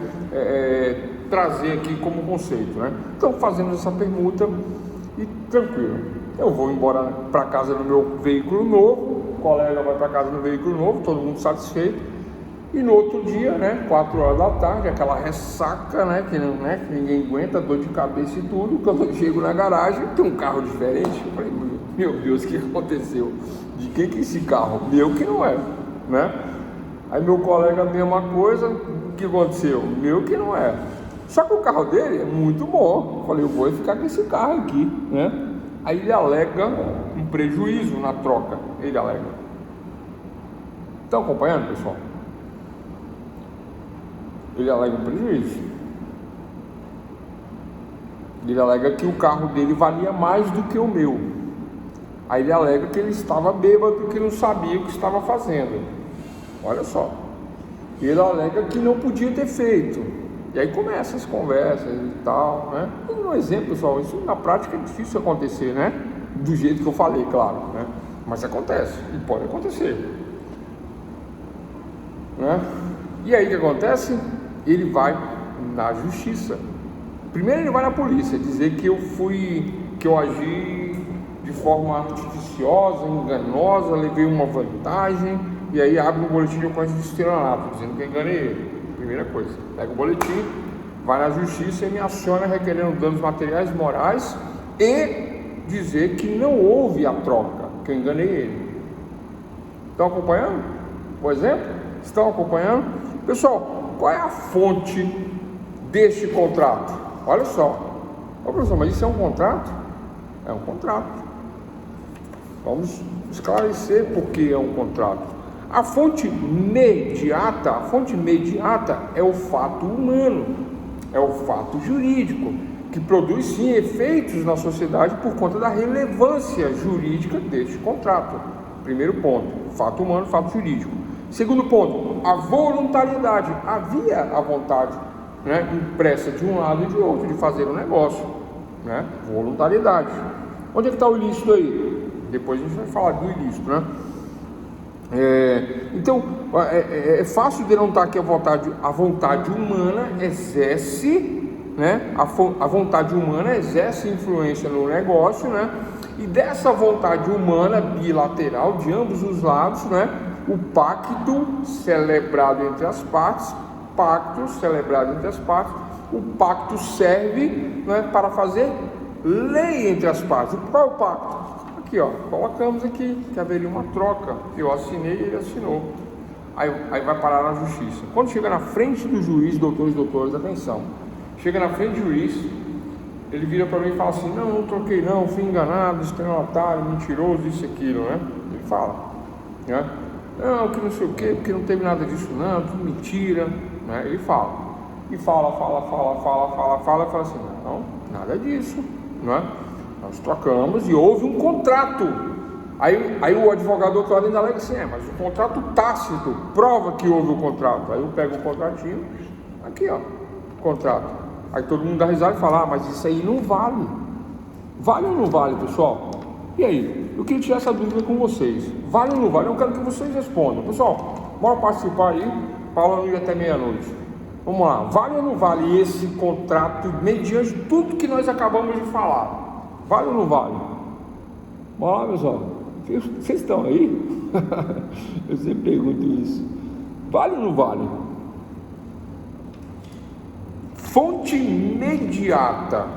trazer aqui como conceito, né? Então, fazendo essa permuta e tranquilo. Eu vou embora para casa no meu veículo novo, o colega vai para casa no veículo novo, todo mundo satisfeito. E no outro dia, né, 4 horas da tarde, aquela ressaca, né, que ninguém aguenta, dor de cabeça e tudo. Quando eu chego na garagem, tem um carro diferente. Eu falei, meu Deus, o que aconteceu? De quem que é esse carro? Meu que não é, né? Aí meu colega, a mesma coisa, o que aconteceu? Meu que não é. Só que o carro dele é muito bom. Eu falei, eu vou ficar com esse carro aqui, né? Aí ele alega um prejuízo na troca. Ele alega. Estão acompanhando, pessoal? Ele alega um prejuízo. Ele alega que o carro dele valia mais do que o meu. Aí ele alega que ele estava bêbado, que não sabia o que estava fazendo. Olha só. Ele alega que não podia ter feito. E aí começam as conversas e tal, né? Um exemplo, pessoal, isso na prática é difícil acontecer, né? Do jeito que eu falei, claro, né? Mas acontece, e pode acontecer, né? E aí o que acontece? Ele vai na justiça. Primeiro ele vai na polícia dizer que eu agi de forma artificiosa, enganosa, levei uma vantagem, e aí abre um boletim de ocorrência de estelionato, dizendo que eu enganei ele. Primeira coisa, pega o boletim, vai na justiça e me aciona requerendo danos materiais, morais e dizer que não houve a troca, que eu enganei ele. Estão acompanhando? Por exemplo, estão acompanhando? Pessoal, qual é a fonte deste contrato? Olha só. Ô, professor, mas isso é um contrato? É um contrato. Vamos esclarecer por que é um contrato. A fonte imediata é o fato humano, é o fato jurídico, que produz sim efeitos na sociedade por conta da relevância jurídica deste contrato. Primeiro ponto, fato humano, fato jurídico. Segundo ponto, a voluntariedade. Havia a vontade, né, impressa de um lado e de outro de fazer um negócio, né? Voluntariedade. Onde é que está o ilícito aí? Depois a gente vai falar do ilícito, né? Então, é fácil denotar que a vontade humana exerce, né? A vontade humana exerce influência no negócio, né? E dessa vontade humana bilateral de ambos os lados, né? O pacto celebrado entre as partes, o pacto serve, né, para fazer lei entre as partes. Qual é o pacto? Aqui, ó, colocamos aqui que haveria uma troca, eu assinei e ele assinou. Aí vai parar na justiça. Quando chega na frente do juiz, doutores, atenção, chega na frente do juiz, ele vira para mim e fala assim: não troquei não, fui enganado, estelionatário, mentiroso, isso e aquilo, né? Ele fala, né? Não, que não sei o quê, porque não teve nada disso não, tudo mentira, né? Ele fala, e fala, fala assim: não, nada disso, né? Nós trocamos e houve um contrato. Aí o advogado do outro lado ainda alega assim: mas o contrato tácito prova que houve o contrato. Aí eu pego o contratinho, aqui ó, contrato. Aí todo mundo dá risada e fala: mas isso aí não vale. Vale ou não vale, pessoal? E aí? Eu queria tirar essa dúvida com vocês. Vale ou não vale? Eu quero que vocês respondam. Pessoal, bora participar aí, falando até meia-noite. Vamos lá, vale ou não vale esse contrato mediante tudo que nós acabamos de falar? Vale ou não vale? Bora lá, pessoal. Vocês estão aí? Eu sempre pergunto isso. Vale ou não vale? Fonte imediata: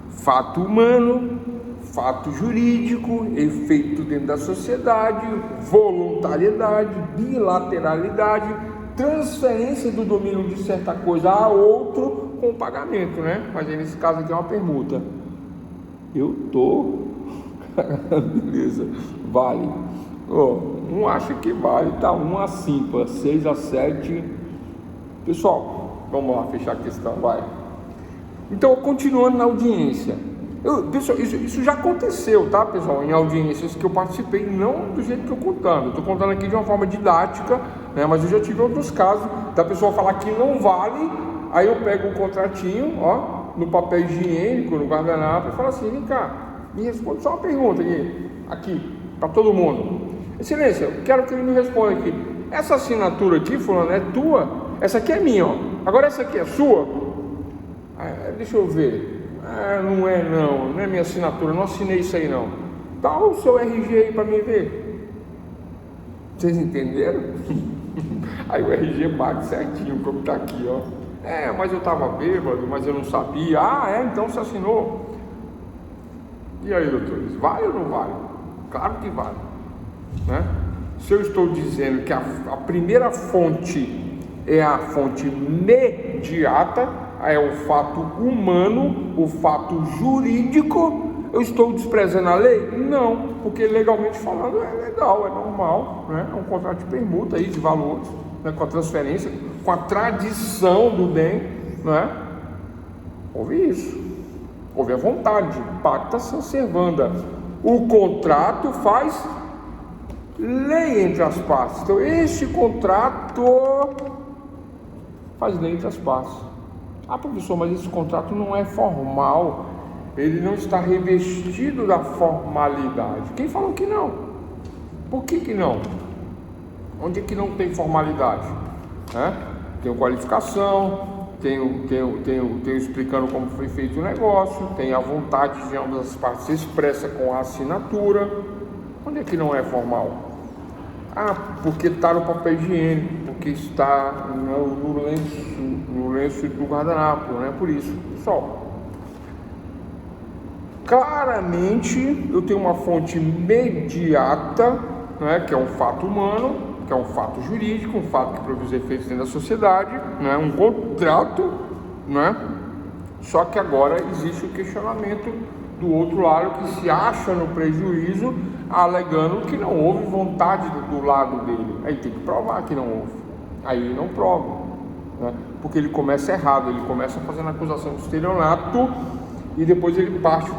fato humano, fato jurídico, efeito dentro da sociedade, voluntariedade, bilateralidade, transferência do domínio de certa coisa a outro com pagamento, né? Mas aí nesse caso aqui é uma permuta. Beleza, vale. Um acha que vale, tá 1-5, 6-7. Pessoal, vamos lá fechar a questão, vai. Então, continuando na audiência. Pessoal, isso já aconteceu, tá, pessoal? Em audiências que eu participei, não do jeito que eu contando. Estou contando aqui de uma forma didática, né? Mas eu já tive outros casos da pessoa falar que não vale. Aí eu pego o contratinho, ó, no papel higiênico, no guardanapo, e falo assim: vem cá, me responde só uma pergunta aqui para todo mundo. Excelência, eu quero que ele me responda aqui: essa assinatura aqui, fulano, é tua? Essa aqui é minha, ó. Agora essa aqui é sua? Deixa eu ver. Não é minha assinatura, não assinei isso aí não. Dá o seu RG aí para mim ver. Vocês entenderam? Aí o RG bate certinho, como tá aqui, ó. Mas eu tava bêbado, mas eu não sabia. Então você assinou. E aí, doutores, vale ou não vale? Claro que vale, né? Se eu estou dizendo que a primeira fonte é a fonte imediata, é o fato humano, o fato jurídico, eu estou desprezando a lei? Não, porque legalmente falando é legal, é normal, né? É um contrato de permuta aí de valores, né? Com a transferência, com a tradição do bem, né? Houve isso, houve a vontade, pacta sunt servanda. O contrato faz lei entre as partes. Então este contrato faz lei entre as partes. Professor, mas esse contrato não é formal, ele não está revestido da formalidade. Quem falou que não? Por que não? Onde é que não tem formalidade? Tem qualificação, tem explicando como foi feito o negócio, tem a vontade de ambas as partes expressa com a assinatura. Onde é que não é formal? Porque está no papel higiênico, porque está no lenço do guardanapo, não é por isso. Pessoal, claramente eu tenho uma fonte imediata, né, que é um fato humano, que é um fato jurídico, um fato que produz efeitos dentro da sociedade, né, um contrato, né? Só que agora existe o questionamento do outro lado que se acha no prejuízo, alegando que não houve vontade do lado dele. Aí tem que provar que não houve. Aí ele não prova, né? Porque ele começa errado, ele começa fazendo acusação de estelionato e depois ele parte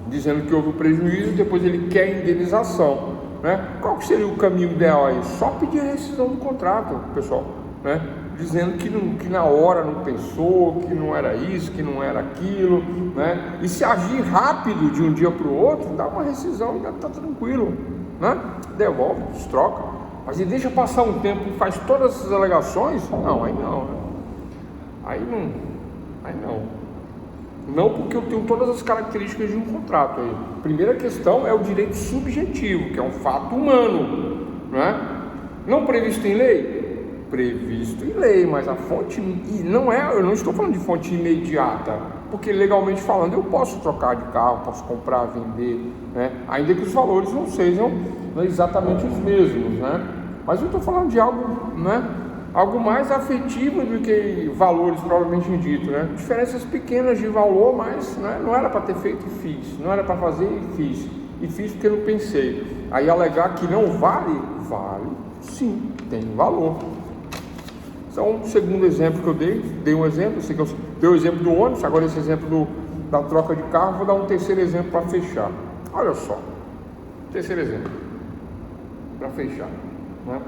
dizendo que houve prejuízo, depois ele quer indenização, né? Qual que seria o caminho ideal aí? Só pedir a rescisão do contrato, pessoal, né? Dizendo que na hora não pensou, que não era isso, que não era aquilo, né? E se agir rápido de um dia para o outro, dá uma rescisão e já está tranquilo, né? Devolve, destroca. Mas ele deixa passar um tempo e faz todas essas alegações? Não, aí não, né? Aí não. Não, porque eu tenho todas as características de um contrato aí. Primeira questão é o direito subjetivo, que é um fato humano, né? Não previsto em lei? Previsto em lei, mas a fonte não é, eu não estou falando de fonte imediata, porque legalmente falando eu posso trocar de carro, posso comprar, vender, né? Ainda que os valores não sejam exatamente os mesmos, né? Mas eu estou falando de algo, né? Algo mais afetivo do que valores propriamente dito, né? Diferenças pequenas de valor, mas, né, não era para ter feito e fiz, não era para fazer e fiz porque não pensei. Aí alegar que não vale, sim, tem valor. Então, o segundo exemplo que eu dei um exemplo, eu dei o exemplo do ônibus, agora esse exemplo da troca de carro, vou dar um terceiro exemplo para fechar. Olha só, terceiro exemplo, para fechar, né?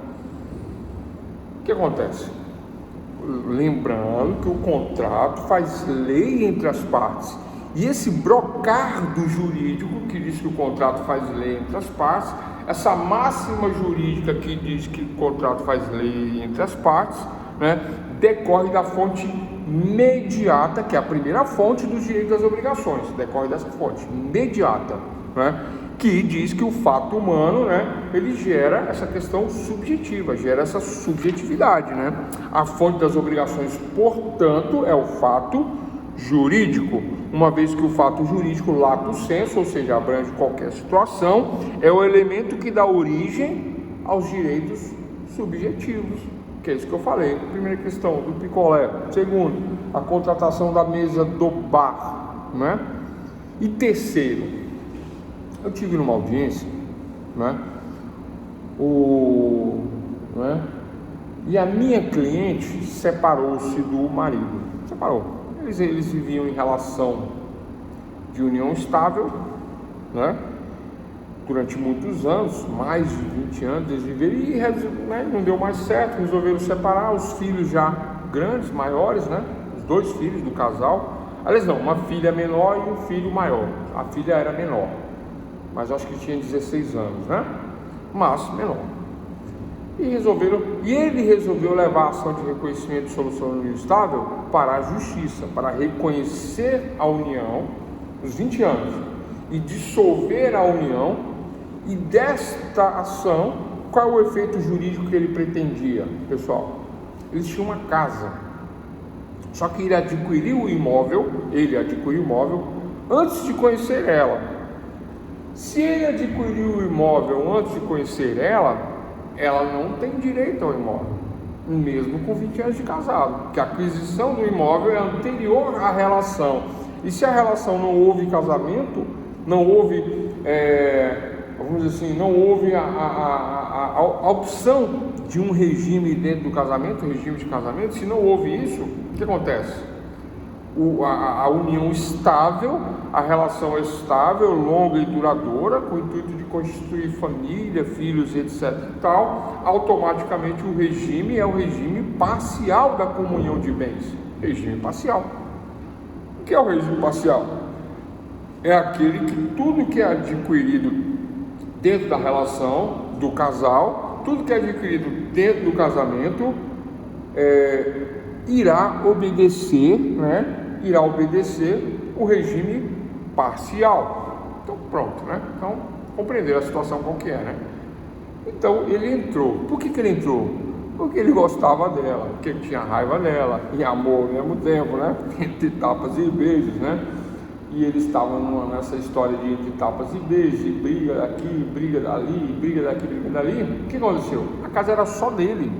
O que acontece? Lembrando que o contrato faz lei entre as partes, e esse brocardo jurídico que diz que o contrato faz lei entre as partes, essa máxima jurídica que diz que o contrato faz lei entre as partes, né, decorre da fonte imediata, que é a primeira fonte dos direitos e das obrigações, decorre dessa fonte imediata, né, que diz que o fato humano, né, ele gera essa questão subjetiva, gera essa subjetividade, né? A fonte das obrigações, portanto, é o fato jurídico, uma vez que o fato jurídico lato sensu, ou seja, abrange qualquer situação, é o elemento que dá origem aos direitos subjetivos, que é isso que eu falei. Primeira questão, do picolé. Segundo, a contratação da mesa do bar, né? E terceiro, eu tive numa audiência, né? E a minha cliente separou-se do marido. Separou. Eles viviam em relação de união estável, né? Durante muitos anos, mais de 20 anos, eles viveram e, né, não deu mais certo, resolveram separar. Os filhos já grandes, maiores, né? Os dois filhos do casal. Aliás, não, uma filha menor e um filho maior. A filha era menor, mas acho que tinha 16 anos, né? Mas menor. E ele resolveu levar a ação de reconhecimento de solução de união estável para a justiça, para reconhecer a união, os 20 anos, e dissolver a união. E desta ação, qual é o efeito jurídico que ele pretendia, pessoal? Eles tinham uma casa, só que ele adquiriu o imóvel antes de conhecer ela. Se ele adquiriu o imóvel antes de conhecer ela não tem direito ao imóvel, mesmo com 20 anos de casado, porque a aquisição do imóvel é anterior à relação. E se a relação não houve casamento, não houve, vamos dizer assim, não houve a opção de um regime dentro do casamento, regime de casamento, se não houve isso, o que acontece? A união estável, a relação estável, longa e duradoura, com o intuito de constituir família, filhos, etc. e tal, automaticamente o regime é o regime parcial da comunhão de bens. Regime parcial. O que é o regime parcial? É aquele que tudo que é adquirido dentro da relação do casal, tudo que é adquirido dentro do casamento, irá obedecer, né? Irá obedecer o regime parcial. Então pronto, né? Então compreenderam a situação qual que é, né? Então ele entrou. Por que ele entrou? Porque ele gostava dela, porque ele tinha raiva dela e amor ao mesmo tempo, né? Entre tapas e beijos, né? E eles estavam nessa história de entre tapas e beijos, e briga daqui, briga dali, briga daqui, briga dali. O que aconteceu? A casa era só dele.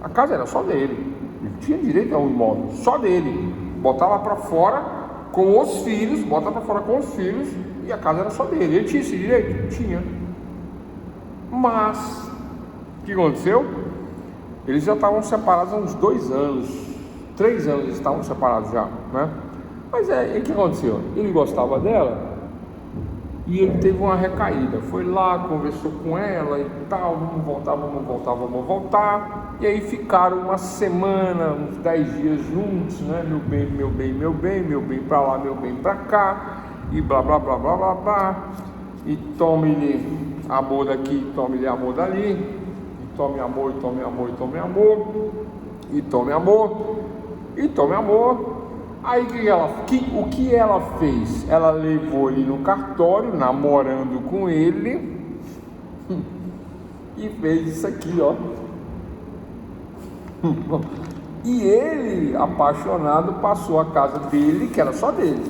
A casa era só dele. Ele tinha direito a um imóvel, só dele. Botava para fora com os filhos, e a casa era só dele. Ele tinha esse direito? Tinha. Mas, o que aconteceu? Eles já estavam separados há uns 2 anos, 3 anos eles estavam separados já, né? Mas o que aconteceu? Ele gostava dela e ele teve uma recaída. Foi lá, conversou com ela e tal, vamos voltar. E aí ficaram uma semana, uns 10 dias juntos, né? Meu bem pra lá, meu bem pra cá, e blá blá blá blá blá blá. E tome-lhe amor daqui, tome-lhe amor dali, e tome amor, e tome amor, e tome amor, e tome amor, e tome amor. Aí o que ela fez? Ela levou ele no cartório, namorando com ele, e fez isso aqui, ó. E ele, apaixonado, passou a casa dele, que era só dele,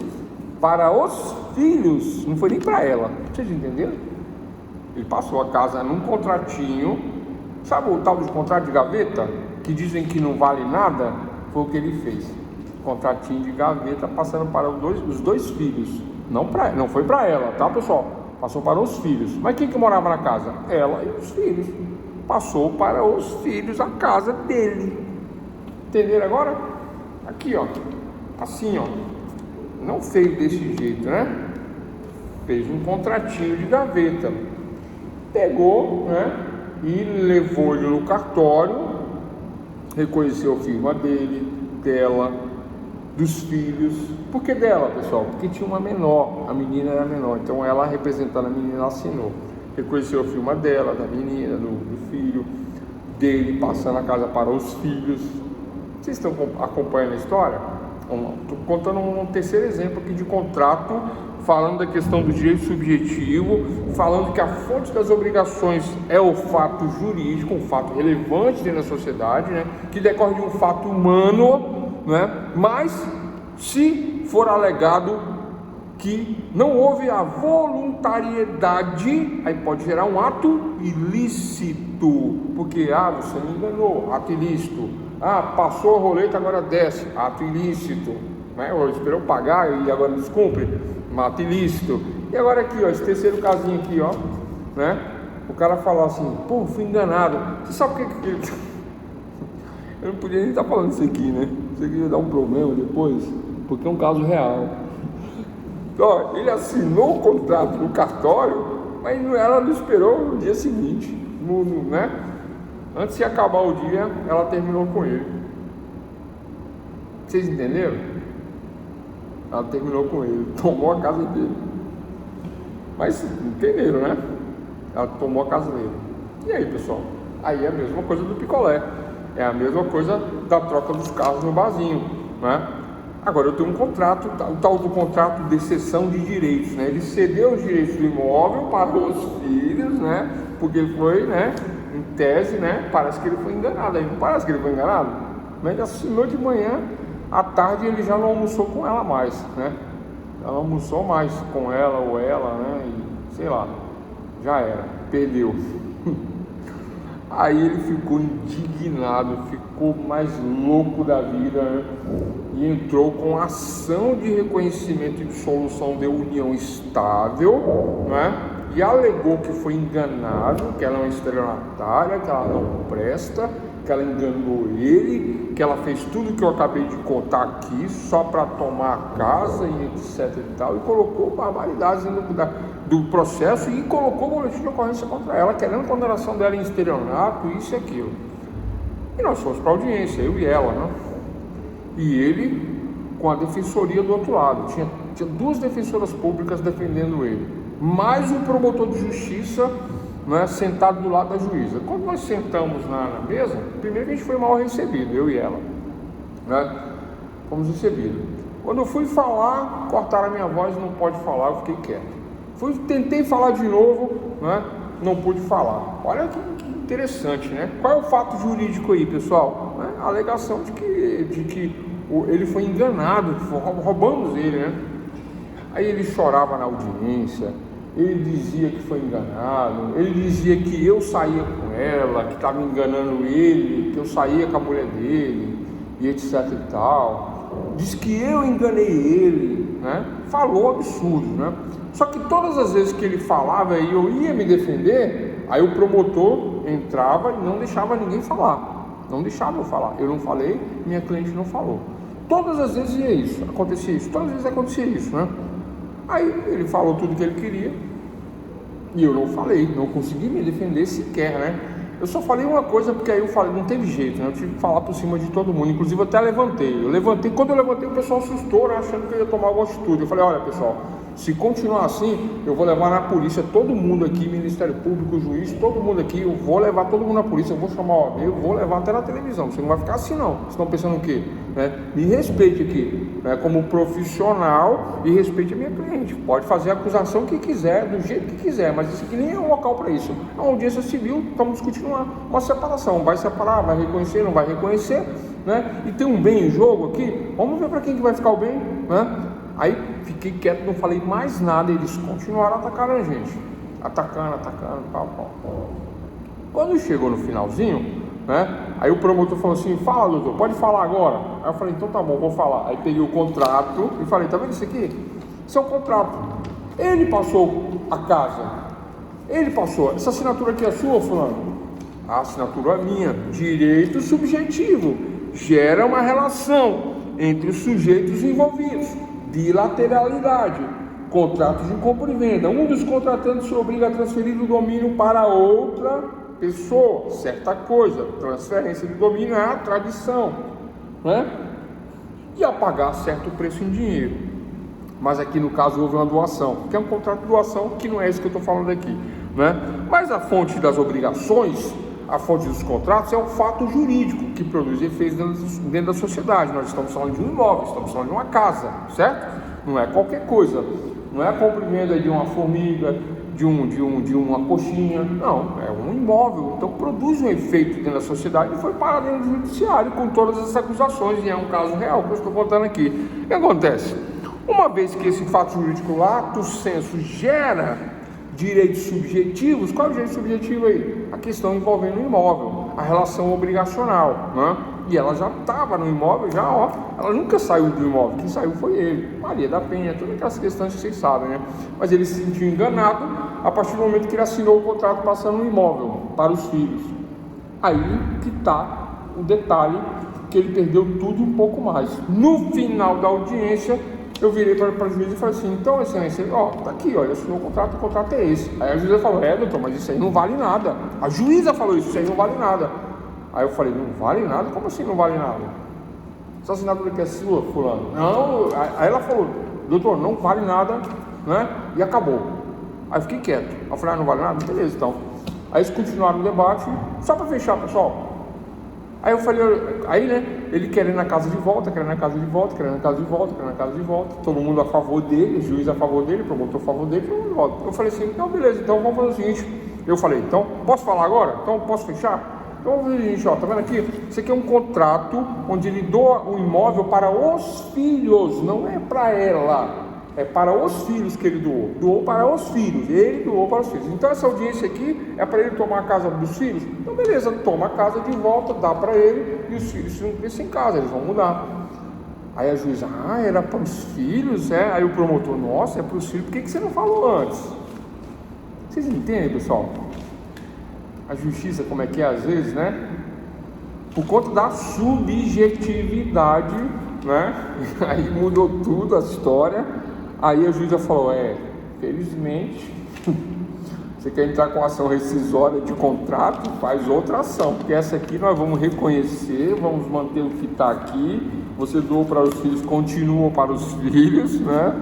para os filhos, não foi nem para ela. Vocês entenderam? Ele passou a casa num contratinho, sabe o tal de contrato de gaveta, que dizem que não vale nada? Foi o que ele fez. Contratinho de gaveta passando para os dois filhos, não foi para ela, tá, pessoal? Passou para os filhos. Mas quem que morava na casa? Ela e os filhos. Passou para os filhos a casa dele. Entenderam agora? Aqui, ó, assim, ó, não fez desse jeito, né? Fez um contratinho de gaveta, pegou, né? E levou ele no cartório, reconheceu a firma dele, dela, dos filhos. Por que dela, pessoal? Porque tinha uma menor, a menina era menor, então ela, representando a menina, assinou. Reconheceu a firma dela, da menina, do filho dele, passando a casa para os filhos. Vocês estão acompanhando a história? Estou contando um terceiro exemplo aqui de contrato, falando da questão do direito subjetivo, falando que a fonte das obrigações é o fato jurídico, um fato relevante dentro da sociedade, né, que decorre de um fato humano, né, mas se for alegado que não houve a voluntariedade, aí pode gerar um ato ilícito, porque você me enganou, ato ilícito. Passou a roleta, agora desce, ato ilícito, né? Ou esperou pagar e agora descumpre, ato ilícito. E agora aqui, ó, esse terceiro casinho aqui, ó, né? O cara fala assim, fui enganado. Você sabe o que eu não podia nem estar falando isso aqui, né? Isso aqui ia dar um problema depois, porque é um caso real. Ó, ele assinou o contrato no cartório, mas ela não esperou no dia seguinte, né? Antes de acabar o dia, ela terminou com ele. Vocês entenderam? Ela terminou com ele, tomou a casa dele. Mas entenderam, né? Ela tomou a casa dele. E aí, pessoal? Aí é a mesma coisa do picolé. É a mesma coisa da troca dos carros no barzinho, né? Agora eu tenho um contrato, o tal do contrato de cessão de direitos, né? Ele cedeu os direitos do imóvel para os filhos, né? Porque ele foi, né? Em tese, né? Parece que ele foi enganado. Aí não parece que ele foi enganado? Mas ele assinou de manhã, à tarde ele já não almoçou com ela mais, né? Já não almoçou mais com ela ou ela, né? E, sei lá, já era, perdeu. Aí ele ficou indignado, ficou mais louco da vida, né? E entrou com ação de reconhecimento e dissolução de união estável, né? E alegou que foi enganado, que ela é uma estelionatária, que ela não presta, que ela enganou ele, que ela fez tudo que eu acabei de contar aqui só para tomar a casa e etc e tal, e colocou barbaridades do processo e colocou boletim de ocorrência contra ela, querendo condenação dela em estelionato, isso e aquilo. E nós fomos para a audiência, eu e ela, né? E ele com a defensoria do outro lado, tinha 2 defensoras públicas defendendo ele, mais um promotor de justiça, né, sentado do lado da juíza. Quando nós sentamos na mesa, primeiro a gente foi mal recebido, eu e ela, né? Fomos recebidos. Quando eu fui falar, cortaram a minha voz, não pode falar, eu fiquei quieto. Tentei falar de novo, né? Não pude falar. Olha que interessante, né? Qual é o fato jurídico aí, pessoal? A alegação de que ele foi enganado, roubamos ele, né? Aí ele chorava na audiência, ele dizia que foi enganado, ele dizia que eu saía com ela, que estava enganando ele, que eu saía com a mulher dele, e etc e tal. Diz que eu enganei ele, né? Falou absurdo, né? Só que todas as vezes que ele falava e eu ia me defender, aí o promotor entrava e não deixava ninguém falar, não deixava eu falar. Eu não falei, minha cliente não falou. Todas as vezes ia isso, acontecia isso, todas as vezes acontecia isso, né? Aí ele falou tudo que ele queria e eu não falei, não consegui me defender sequer, né? Eu só falei uma coisa porque aí eu falei, não teve jeito, né? Eu tive que falar por cima de todo mundo, inclusive eu até levantei. Quando eu levantei o pessoal assustou, né? Achando que eu ia tomar alguma atitude. Eu falei, olha pessoal, se continuar assim, eu vou levar na polícia todo mundo aqui, Ministério Público, juiz, todo mundo aqui, eu vou levar todo mundo na polícia, eu vou chamar o OAB, eu vou levar até na televisão, você não vai ficar assim não. Vocês estão pensando o quê? Né? Me respeite aqui, né? Como profissional, e respeite a minha cliente. Pode fazer a acusação que quiser, do jeito que quiser, mas isso aqui nem é um local para isso. É uma audiência civil, estamos discutindo uma separação, vai separar, vai reconhecer, não vai reconhecer, né? E tem um bem em jogo aqui, vamos ver para quem que vai ficar o bem, né? Aí fiquei quieto, não falei mais nada, eles continuaram atacando a gente, atacando, pau. Quando chegou no finalzinho, né, aí o promotor falou assim, fala doutor, pode falar agora? Aí eu falei, então tá bom, vou falar. Aí peguei o contrato e falei, tá vendo isso aqui? Isso é um contrato. Ele passou a casa, ele passou, essa assinatura aqui é sua, fulano? A assinatura é minha. Direito subjetivo, gera uma relação entre os sujeitos envolvidos. Bilateralidade, contrato de compra e venda. Um dos contratantes se obriga a transferir o domínio para outra pessoa, certa coisa. Transferência de domínio é a tradição, né? E a pagar certo preço em dinheiro. Mas aqui no caso houve uma doação, que é um contrato de doação, que não é isso que eu estou falando aqui, né? Mas a fonte das obrigações, a fonte dos contratos é um fato jurídico que produz efeitos dentro da sociedade. Nós estamos falando de um imóvel, estamos falando de uma casa, certo? Não é qualquer coisa, não é a compra e venda de uma formiga, de uma coxinha, não, é um imóvel. Então produz um efeito dentro da sociedade e foi parar dentro do judiciário com todas essas acusações, e é um caso real que eu estou contando aqui. O que acontece? Uma vez que esse fato jurídico, lato sensu, gera direitos subjetivos, qual é o direito subjetivo aí? A questão envolvendo o imóvel, a relação obrigacional, né? E ela já estava no imóvel, ela nunca saiu do imóvel, quem saiu foi ele, Maria da Penha, todas aquelas questões que vocês sabem, né? Mas ele se sentiu enganado a partir do momento que ele assinou o contrato passando o imóvel para os filhos. Aí que está o detalhe, que ele perdeu tudo e um pouco mais. No final da audiência, eu virei para o juiz e falei assim, então excelência, tá aqui, ele assinou o contrato é esse. Aí a juíza falou, doutor, mas isso aí não vale nada. A juíza falou isso aí não vale nada. Aí eu falei, não vale nada? Como assim não vale nada? Essa assinatura aqui é sua, fulano? Não. Aí ela falou, doutor, não vale nada, né? E acabou. Aí eu fiquei quieto. Eu falei, não vale nada? Beleza, então. Aí eles continuaram o debate, só para fechar, pessoal. Aí eu falei, né, ele querendo a casa de volta, todo mundo a favor dele, juiz a favor dele, promotor a favor dele, todo mundo volta. Eu falei assim, então beleza, então vamos fazer o seguinte. Eu falei, então, posso falar agora? Então, posso fechar? Então vamos ver o seguinte, tá vendo aqui? Isso aqui é um contrato onde ele doa o imóvel para os filhos, não é para ela. É para os filhos que ele doou para os filhos, ele doou para os filhos. Então essa audiência aqui é para ele tomar a casa dos filhos? Então beleza, toma a casa de volta, dá para ele, e os filhos ficam em casa, eles vão mudar. Aí a juíza, era para os filhos, Aí o promotor, nossa, é para os filhos, por que você não falou antes? Vocês entendem, pessoal? A justiça, como é que é às vezes, né? Por conta da subjetividade, né? Aí mudou tudo a história. Aí a juíza falou, felizmente, você quer entrar com ação rescisória de contrato, faz outra ação, porque essa aqui nós vamos reconhecer, vamos manter o que está aqui, você doou para os filhos, continua para os filhos, né?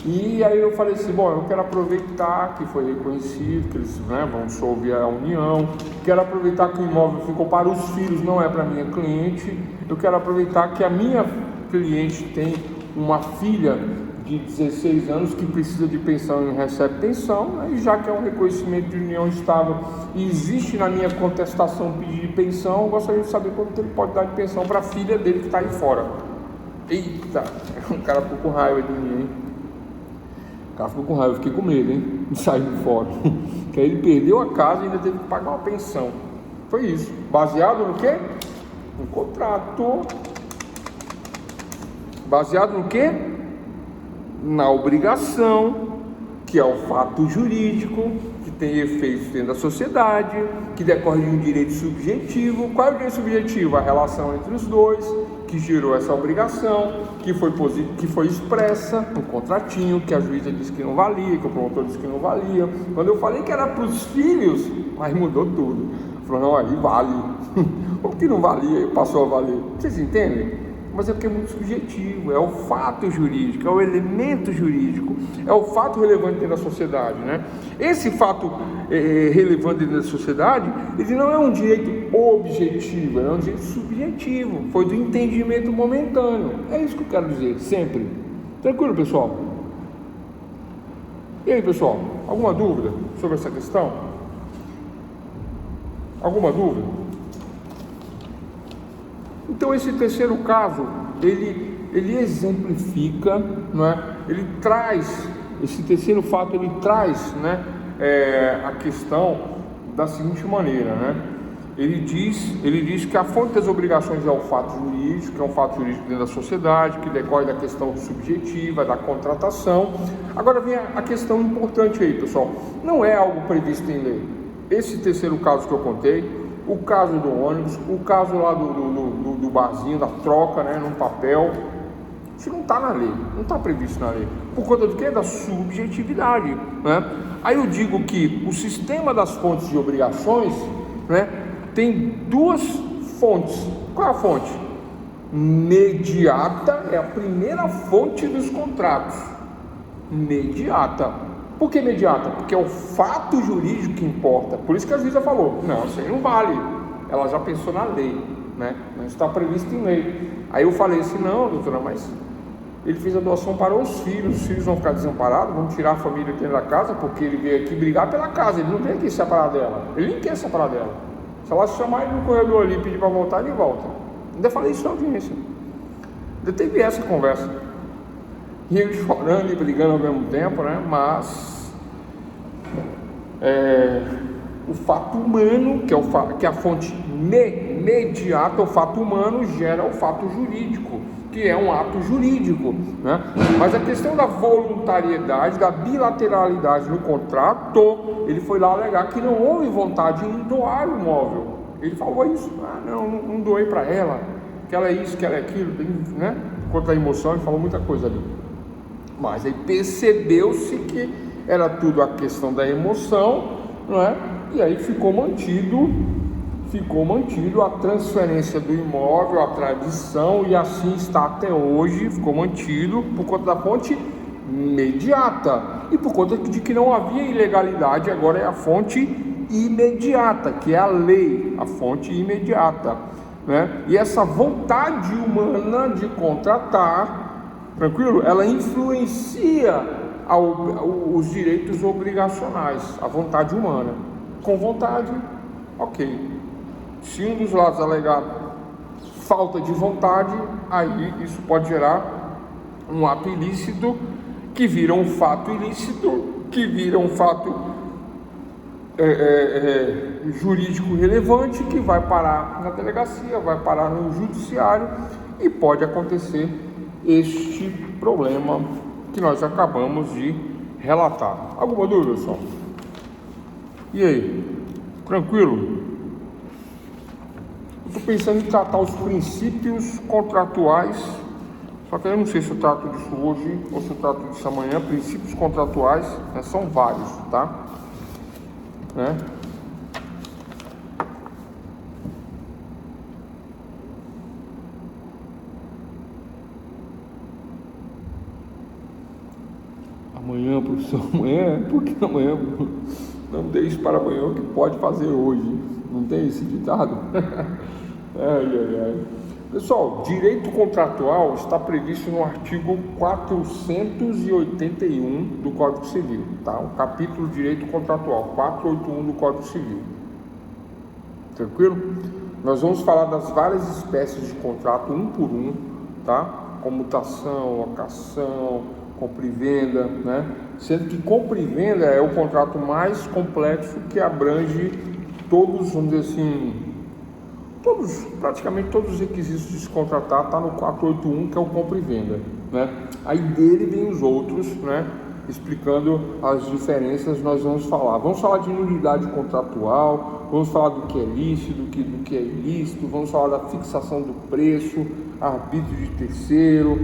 E aí eu falei assim, eu quero aproveitar que foi reconhecido, que eles, vão dissolver a união, quero aproveitar que o imóvel ficou para os filhos, não é para minha cliente, eu quero aproveitar que a minha cliente tem uma filha de 16 anos que precisa de pensão e não recebe pensão, e já que é um reconhecimento de união estável e existe na minha contestação pedir de pensão, eu gostaria de saber quanto ele pode dar de pensão para a filha dele que está aí fora. Eita, o cara ficou com raiva de mim, hein? O cara ficou com raiva, eu fiquei com medo, hein? De sair de fora. Porque aí ele perdeu a casa e ainda teve que pagar uma pensão. Foi isso. Baseado no quê? No contrato. Baseado no quê? Na obrigação, que é o fato jurídico, que tem efeitos dentro da sociedade, que decorre de um direito subjetivo. Qual é o direito subjetivo? A relação entre os dois, que gerou essa obrigação, que foi expressa no contratinho, que a juíza disse que não valia, que o promotor disse que não valia. Quando eu falei que era para os filhos, aí mudou tudo. Falou, não, aí vale. O que não valia passou a valer. Vocês entendem? Mas é porque é muito subjetivo, é o fato jurídico, é o elemento jurídico, é o fato relevante dentro da sociedade, né? Esse fato relevante dentro da sociedade, ele não é um direito objetivo, é um direito subjetivo, foi do entendimento momentâneo. É isso que eu quero dizer, sempre. Tranquilo, pessoal? E aí, pessoal, alguma dúvida sobre essa questão? Alguma dúvida? Então esse terceiro caso, ele exemplifica, não é? Ele traz, esse terceiro fato, ele traz, né, a questão da seguinte maneira, né? Ele diz que a fonte das obrigações é o fato jurídico, que é um fato jurídico dentro da sociedade, que decorre da questão subjetiva, da contratação. Agora vem a questão importante aí, pessoal, não é algo previsto em lei. Esse terceiro caso que eu contei, o caso do ônibus, o caso lá do barzinho, da troca, né, num papel, isso não está na lei, não está previsto na lei. Por conta do quê? Da subjetividade, né? Aí eu digo que o sistema das fontes de obrigações, né, tem duas fontes. Qual é a fonte? Imediata é a primeira fonte dos contratos. Imediata. Por que imediata? Porque é o fato jurídico que importa. Por isso que a juíza falou, não, isso aí não vale. Ela já pensou na lei, né? Não está previsto em lei. Aí eu falei assim, não, doutora, mas ele fez a doação para os filhos vão ficar desamparados, vão tirar a família dentro da casa, porque ele veio aqui brigar pela casa, ele não veio aqui separar dela, ele nem quer separar dela. Se ela se chamar ele no corredor ali e pedir para voltar, ele volta. Ainda falei isso na audiência. Ainda teve essa conversa. E ele chorando e brigando ao mesmo tempo, né? Mas o fato humano, que é a fonte imediata, o fato humano gera o fato jurídico, que é um ato jurídico, né? Mas a questão da voluntariedade, da bilateralidade no contrato, ele foi lá alegar que não houve vontade em doar o imóvel. Ele falou isso, não doei para ela, que ela é isso, que ela é aquilo, né? Quanto à emoção, ele falou muita coisa ali. Mas aí percebeu-se que era tudo a questão da emoção, não é? E aí ficou mantido a transferência do imóvel, a tradição, e assim está até hoje, ficou mantido por conta da fonte imediata e por conta de que não havia ilegalidade. Agora é a fonte imediata, que é a lei, a fonte imediata, né? E essa vontade humana de contratar, tranquilo? Ela influencia os direitos obrigacionais, a vontade humana. Com vontade, ok. Se um dos lados alegar falta de vontade, aí isso pode gerar um ato ilícito, que vira um fato ilícito, que vira um fato jurídico relevante, que vai parar na delegacia, vai parar no judiciário, e pode acontecer este problema que nós acabamos de relatar. Alguma dúvida, pessoal? E aí? Tranquilo? Estou pensando em tratar os princípios contratuais, só que eu não sei se eu trato disso hoje ou se eu trato disso amanhã. Princípios contratuais, né, são vários, tá? Né? Amanhã, professor, amanhã? Por que amanhã? Não deixe para amanhã o que pode fazer hoje. Não tem esse ditado? Pessoal, direito contratual está previsto no artigo 481 do Código Civil, tá? O capítulo Direito Contratual, 481 do Código Civil. Tranquilo? Nós vamos falar das várias espécies de contrato, um por um, tá? Comutação, locação, compra e venda, né? Sendo que compra e venda é o contrato mais complexo que abrange todos, vamos dizer assim, praticamente todos os requisitos de se contratar, está no 481, que é o compra e venda, né? Aí dele vem os outros, né? Explicando as diferenças. Nós vamos falar de nulidade contratual, vamos falar do que é lícito, do que é ilícito, vamos falar da fixação do preço, arbítrio de terceiro,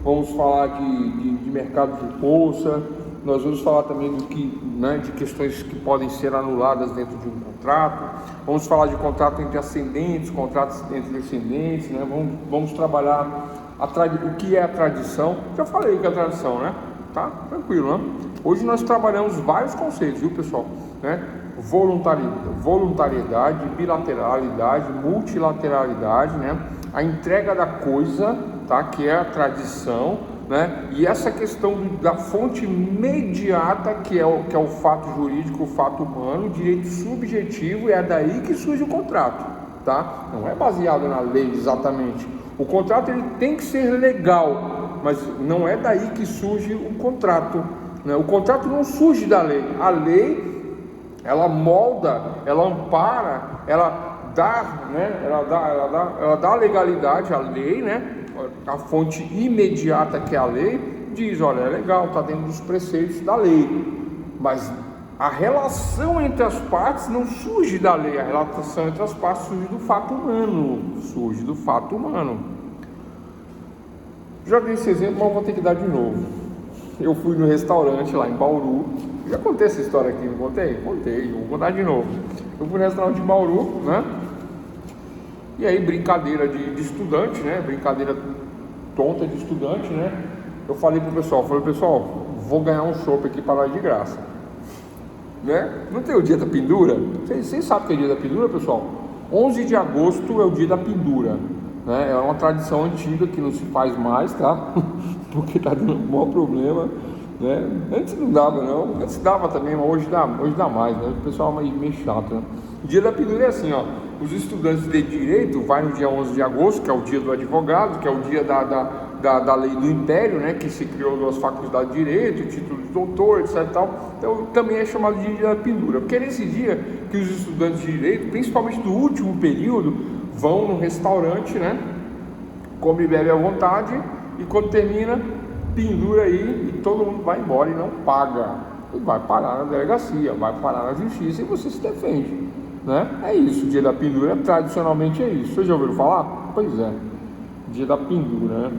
vamos falar de mercado de bolsa, nós vamos falar também de questões que podem ser anuladas dentro de um contrato, vamos falar de contrato entre ascendentes, contratos entre descendentes, né? Vamos trabalhar o que é a tradição. Já falei que é a tradição, né? Tá? Tranquilo, né? Hoje nós trabalhamos vários conceitos, viu, pessoal? Né? Voluntariedade, bilateralidade, multilateralidade, né? A entrega da coisa, tá? Que é a tradição, né? E essa questão da fonte imediata, que é o fato jurídico, o fato humano, o direito subjetivo, é daí que surge o contrato, tá? Não é baseado na lei exatamente. O contrato ele tem que ser legal, mas não é daí que surge o contrato, né? O contrato não surge da lei. A lei, ela molda, ela ampara, ela dá, né? Ela dá legalidade à lei, né? A fonte imediata que é a lei diz, olha, é legal, está dentro dos preceitos da lei, mas a relação entre as partes não surge da lei. A relação entre as partes surge do fato humano, Já dei esse exemplo, mas vou ter que dar de novo. Eu fui no restaurante lá em Bauru. Já contei essa história aqui, não contei? Contei, vou contar de novo. Eu fui no restaurante de Bauru, né? E aí, brincadeira de estudante, né? Brincadeira tonta de estudante, né? Eu falei pro pessoal, vou ganhar um chopp aqui para nós de graça, né? Não tem o dia da pendura? Vocês sabem que é o dia da pendura, pessoal? 11 de agosto é o dia da pendura, né? É uma tradição antiga que não se faz mais, tá? Porque tá dando um maior problema, né? Antes não dava não, antes dava também, mas hoje dá mais, né? O pessoal é meio chato, né? O dia da pendura é assim, ó. Os estudantes de direito vai no dia 11 de agosto, que é o dia do advogado, que é o dia da lei do império, né? Que se criou nas faculdades de direito, título de doutor, etc e tal. Então também é chamado de dia da pendura, porque é nesse dia que os estudantes de direito, principalmente do último período, vão no restaurante, né? Come e bebe à vontade, e quando termina, pendura aí e todo mundo vai embora e não paga. E vai parar na delegacia, vai parar na justiça e você se defende, né? É isso, o dia da pendura tradicionalmente é isso. Vocês já ouviram falar? Pois é, dia da pendura, né?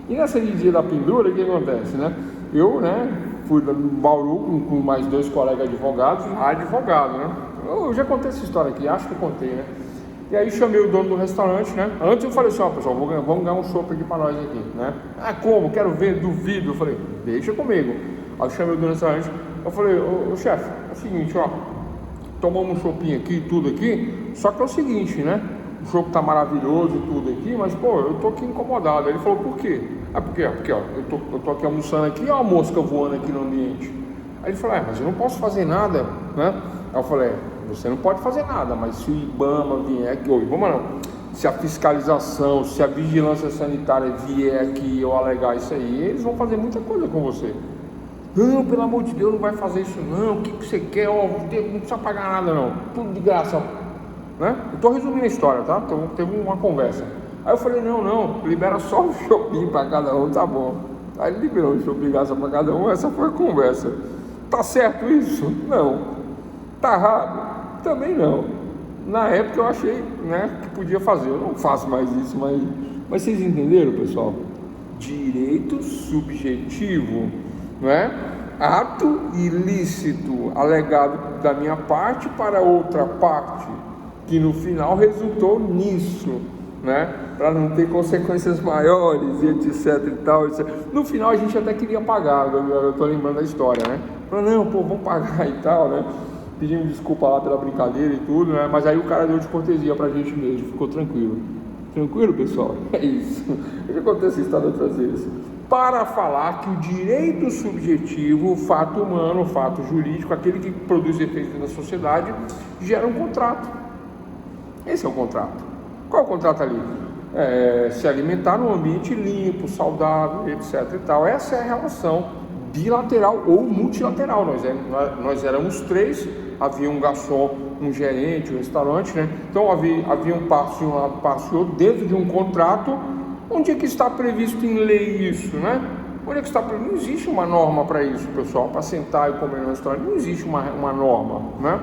E nessa dia da pendura, o que acontece, né? Eu, né, fui no Bauru com mais 2 colegas advogados, né? Eu já contei essa história aqui, acho que eu contei, né? E aí chamei o dono do restaurante, né? Antes eu falei assim, ó, pessoal, vamos ganhar um chopp aqui para nós aqui, né? Ah, como? Quero ver, duvido. Eu falei, deixa comigo. Aí eu chamei o dono do restaurante, eu falei, ô chefe, é o seguinte, ó, tomamos um choppinho aqui e tudo aqui, só que é o seguinte, né? O chopp tá maravilhoso e tudo aqui, mas, pô, eu tô aqui incomodado. Ele falou, por quê? Ah, porque ó, eu tô aqui almoçando aqui e ó, a mosca voando aqui no ambiente. Aí ele falou, mas eu não posso fazer nada, né? Aí eu falei, você não pode fazer nada, mas se o IBAMA vier aqui, se a fiscalização, se a vigilância sanitária vier aqui ou alegar isso aí, eles vão fazer muita coisa com você. Não, pelo amor de Deus, não vai fazer isso não, o que você quer, ó, não precisa pagar nada não, tudo de graça, né? Eu estou resumindo a história, tá? Então teve uma conversa. Aí eu falei, não, libera só um shopping para cada um, tá bom. Aí ele liberou um shopping de graça para cada um, essa foi a conversa. Tá certo isso? Não. Tá errado? Também não. Na época eu achei, né, que podia fazer. Eu não faço mais isso, mas vocês entenderam, pessoal? Direito subjetivo, não é? Ato ilícito alegado da minha parte para outra parte, que no final resultou nisso, né? Para não ter consequências maiores e etc e tal, etc. No final a gente até queria pagar, eu tô lembrando da história, né? Falei, não, pô, vamos pagar e tal, né? Pedimos desculpa lá pela brincadeira e tudo, né? Mas aí o cara deu de cortesia pra gente mesmo, ficou tranquilo. Tranquilo, pessoal? É isso. Eu já contei essa história outras vezes. Para falar que o direito subjetivo, o fato humano, o fato jurídico, aquele que produz efeitos na sociedade, gera um contrato. Esse é o contrato. Qual é o contrato ali? Se alimentar num ambiente limpo, saudável, etc. e tal. Essa é a relação bilateral ou multilateral. Nós éramos 3, havia um garçom, um gerente, um restaurante, né? Então havia um passo de um lado, passo de outro, dentro de um contrato. Onde é que está previsto em lei isso, né? Onde é que está previsto? Não existe uma norma para isso, pessoal, para sentar e comer no restaurante, não existe uma norma, né?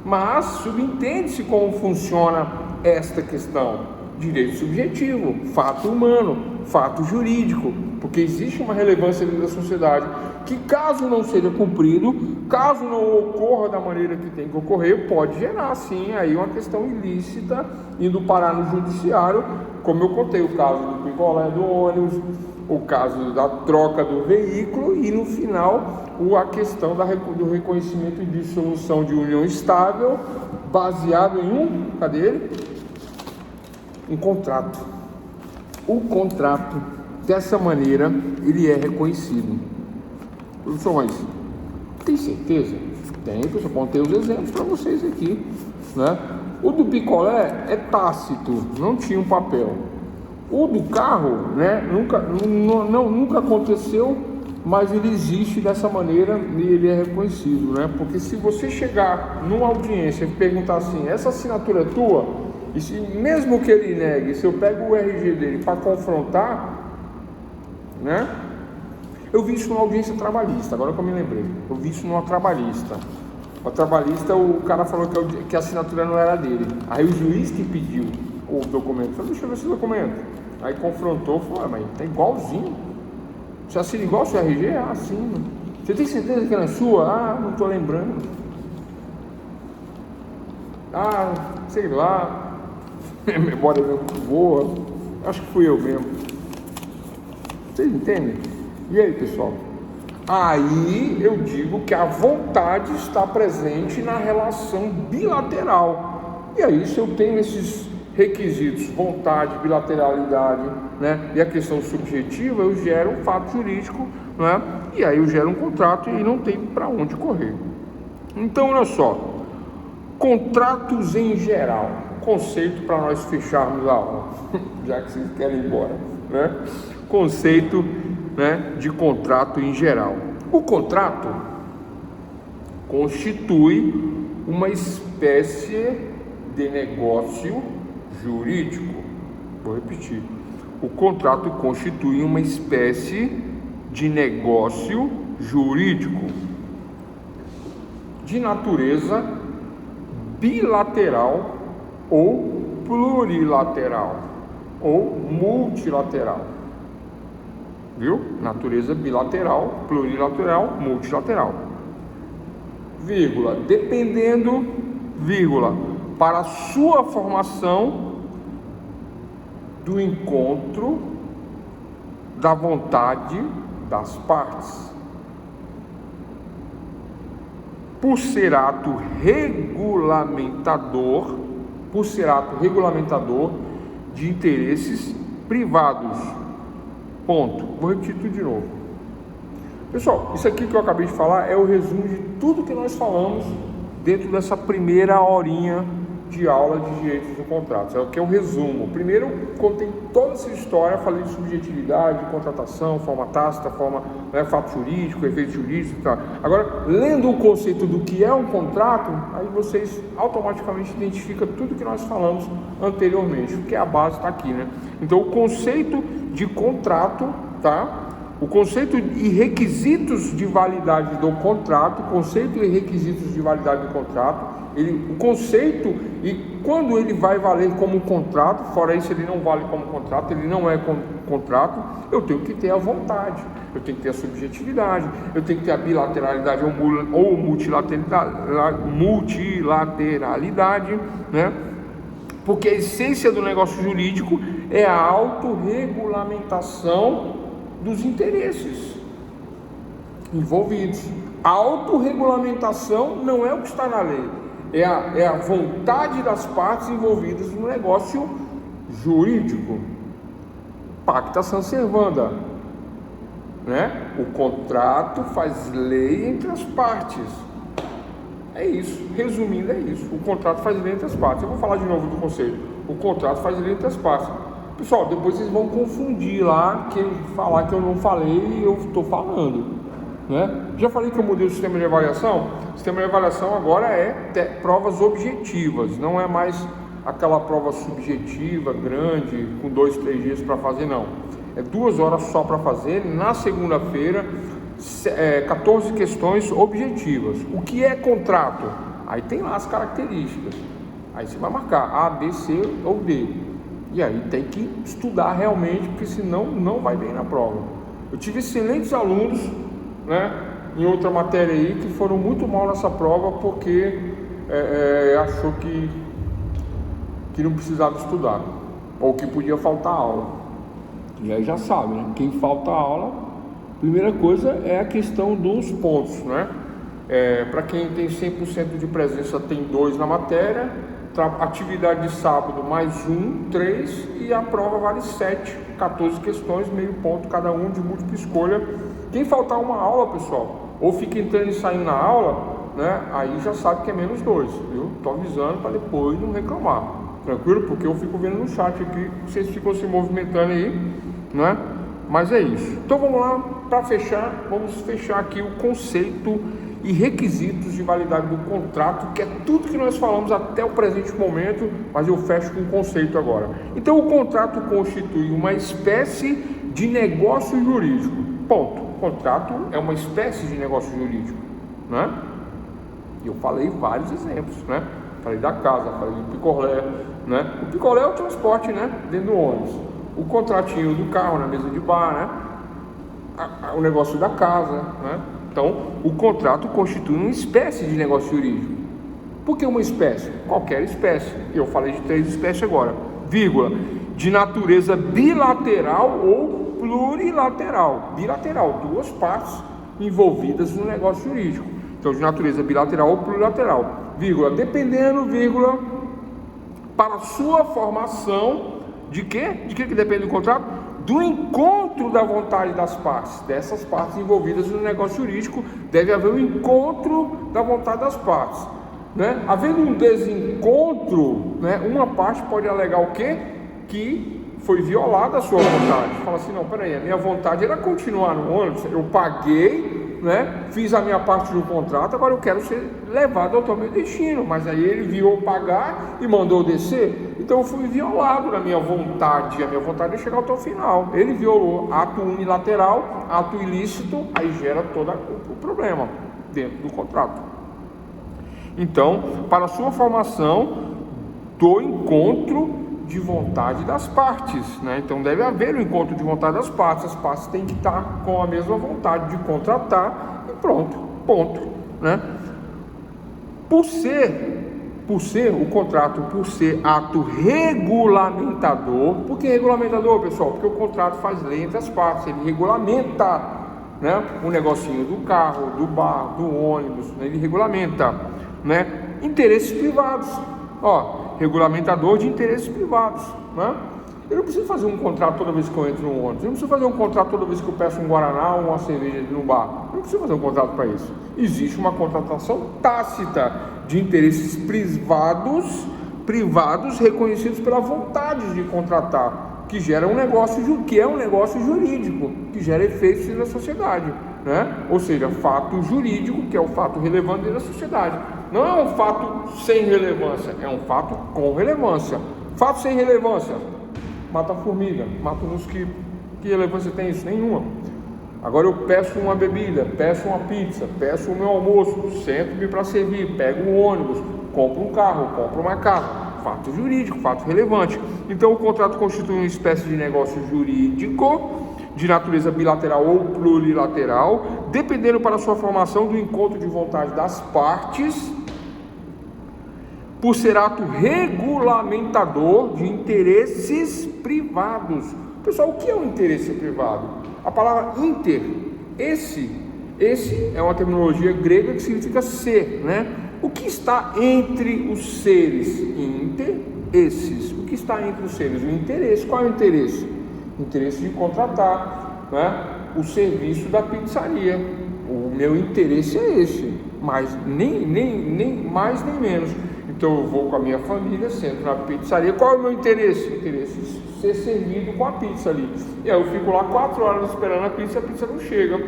Mas subentende-se como funciona esta questão. Direito subjetivo, fato humano, fato jurídico, porque existe uma relevância dentro da sociedade que, caso não seja cumprido, caso não ocorra da maneira que tem que ocorrer, pode gerar sim aí uma questão ilícita indo parar no judiciário, como eu contei o caso do picolé do ônibus, o caso da troca do veículo e no final a questão do reconhecimento e dissolução de união estável baseado em cadê ele? Um contrato. O contrato, dessa maneira, ele é reconhecido. Professor, mas tem certeza? Tem, pessoal, contei os exemplos para vocês aqui, né? O do picolé é tácito, não tinha um papel. O do carro, né, nunca aconteceu, mas ele existe dessa maneira e ele é reconhecido, né? Porque se você chegar numa audiência e perguntar assim, essa assinatura é tua? E se, mesmo que ele negue, se eu pego o RG dele para confrontar, né? Eu vi isso numa audiência trabalhista, agora que eu me lembrei. Eu vi isso numa trabalhista. A trabalhista, o cara falou que a assinatura não era dele. Aí o juiz que pediu o documento, falou, deixa eu ver esse documento. Aí confrontou, falou, mas tá igualzinho. Você assina igual o seu RG? Ah, sim. Você tem certeza que não é sua? Ah, não tô lembrando. Ah, sei lá. Minha memória é muito boa. Acho que fui eu mesmo. Vocês entendem? E aí, pessoal? Aí eu digo que a vontade está presente na relação bilateral. E aí, se eu tenho esses requisitos, vontade, bilateralidade, né, e a questão subjetiva, eu gero um fato jurídico, né, e aí eu gero um contrato e não tem para onde correr. Então, olha só, contratos em geral, conceito para nós fecharmos a aula, já que vocês querem ir embora, né? Conceito, né, de contrato em geral. O contrato constitui uma espécie de negócio jurídico. Vou repetir. O contrato constitui uma espécie de negócio jurídico de natureza bilateral ou plurilateral ou multilateral. Viu? Natureza bilateral, plurilateral, multilateral. Vírgula, dependendo, vírgula, para sua formação do encontro da vontade das partes. Por ser ato regulamentador de interesses privados. Ponto. Vou repetir tudo de novo. Pessoal, isso aqui que eu acabei de falar é o resumo de tudo que nós falamos dentro dessa primeira horinha de aula de direitos do contrato. Que é o resumo. Primeiro, eu contei toda essa história, falei de subjetividade, de contratação, forma tácita, forma, né, fato jurídico, efeito jurídico e tal. Agora, lendo o conceito do que é um contrato, aí vocês automaticamente identificam tudo que nós falamos anteriormente, porque a base está aqui, né? Então, o conceito de contrato, tá? O conceito e requisitos de validade do contrato, conceito e requisitos de validade do contrato, o conceito e quando ele vai valer como contrato, fora isso ele não vale como contrato, ele não é contrato, eu tenho que ter a vontade, eu tenho que ter a subjetividade, eu tenho que ter a bilateralidade ou multilateralidade, né? Porque a essência do negócio jurídico é a autorregulamentação dos interesses envolvidos. A autorregulamentação não é o que está na lei, é a vontade das partes envolvidas no negócio jurídico, pacta sunt servanda, né? O contrato faz lei entre as partes. É isso, resumindo, é isso. O contrato faz lei entre as partes. Eu vou falar de novo do conceito. O contrato faz lei entre as partes. Pessoal, depois vocês vão confundir lá, falar que eu não falei e eu estou falando, né? Já falei que eu mudei o sistema de avaliação. O sistema de avaliação agora é provas objetivas, não é mais aquela prova subjetiva, grande, com 2, 3 dias para fazer, não. É 2 horas só para fazer, na segunda-feira, 14 questões objetivas. O que é contrato? Aí tem lá as características. Aí você vai marcar A, B, C ou D. E aí tem que estudar realmente, porque senão não vai bem na prova. Eu tive excelentes alunos, né, em outra matéria aí, que foram muito mal nessa prova porque achou que não precisava estudar, ou que podia faltar aula. E aí já sabe, né? Quem falta aula, primeira coisa é a questão dos pontos, né? Para quem tem 100% de presença, tem 2 na matéria. Atividade de sábado mais 1, 3, e a prova vale 7, 14 questões, meio ponto cada um de múltipla escolha. Quem faltar uma aula, pessoal, ou fica entrando e saindo na aula, né? Aí já sabe que é menos 2, viu? Tô avisando para depois não reclamar, tranquilo? Porque eu fico vendo no chat aqui, vocês ficam se movimentando aí, né? Mas é isso. Então vamos lá, para fechar, vamos fechar aqui o conceito e requisitos de validade do contrato, que é tudo que nós falamos até o presente momento, mas eu fecho com o conceito agora. Então o contrato constitui uma espécie de negócio jurídico. Ponto. O contrato é uma espécie de negócio jurídico, né? Eu falei vários exemplos, né? Falei da casa, falei do picolé, né? O picolé é o transporte, né? Dentro do ônibus. O contratinho do carro na mesa de bar, né? O negócio da casa, né? Então, o contrato constitui uma espécie de negócio jurídico. Por que uma espécie? Qualquer espécie. Eu falei de 3 espécies agora. Vírgula. De natureza bilateral ou plurilateral. Bilateral, 2 partes envolvidas no negócio jurídico. Então, de natureza bilateral ou plurilateral. Vírgula. Dependendo, vírgula, para sua formação, de quê? De que depende do contrato? Do encontro da vontade das partes, dessas partes envolvidas no negócio jurídico, deve haver um encontro da vontade das partes, né? Havendo um desencontro, né, uma parte pode alegar o quê? Que foi violada a sua vontade. Fala assim, não, peraí, a minha vontade era continuar no ônibus, eu paguei, né, fiz a minha parte do contrato, agora eu quero ser levado ao meu destino, mas aí ele viu pagar e mandou descer, então eu fui violado na minha vontade, a minha vontade é chegar até o final. Ele violou, ato unilateral, ato ilícito, aí gera todo o problema dentro do contrato. Então, para sua formação do encontro de vontade das partes, né? Então deve haver o encontro de vontade das partes, as partes têm que estar com a mesma vontade de contratar e pronto, ponto, né? Por ser o contrato, por ser ato regulamentador. Por que regulamentador, pessoal? Porque o contrato faz lei entre as partes, ele regulamenta, né, o negocinho do carro, do bar, do ônibus, né, ele regulamenta, né, interesses privados, regulamentador de interesses privados, né? Eu não preciso fazer um contrato toda vez que eu entro no ônibus, eu não preciso fazer um contrato toda vez que eu peço um guaraná ou uma cerveja no bar, eu não preciso fazer um contrato para isso. Existe uma contratação tácita de interesses privados reconhecidos pela vontade de contratar, que gera um negócio, que é um negócio jurídico, que gera efeitos na sociedade, né? Ou seja, fato jurídico, que é o fato relevante da sociedade. Não é um fato sem relevância, é um fato com relevância. Fato sem relevância: mata a formiga, mata o mosquito. Que relevância tem isso? Nenhuma. Agora eu peço uma bebida, peço uma pizza, peço o meu almoço, sento-me para servir, pego um ônibus, compro um carro, compro uma casa. Fato jurídico, fato relevante. Então o contrato constitui uma espécie de negócio jurídico de natureza bilateral ou plurilateral, dependendo para sua formação do encontro de vontade das partes, por ser ato regulamentador de interesses privados. Pessoal, o que é um interesse privado? A palavra inter, esse é uma terminologia grega que significa ser, né? O que está entre os seres? Inter, esses. O que está entre os seres? O interesse. Qual é o interesse? O interesse de contratar, né, o serviço da pizzaria. O meu interesse é esse, mas nem mais nem menos. Então eu vou com a minha família, sento na pizzaria. Qual é o meu interesse? O interesse de ser servido com a pizza ali. E aí eu fico lá 4 horas esperando a pizza não chega.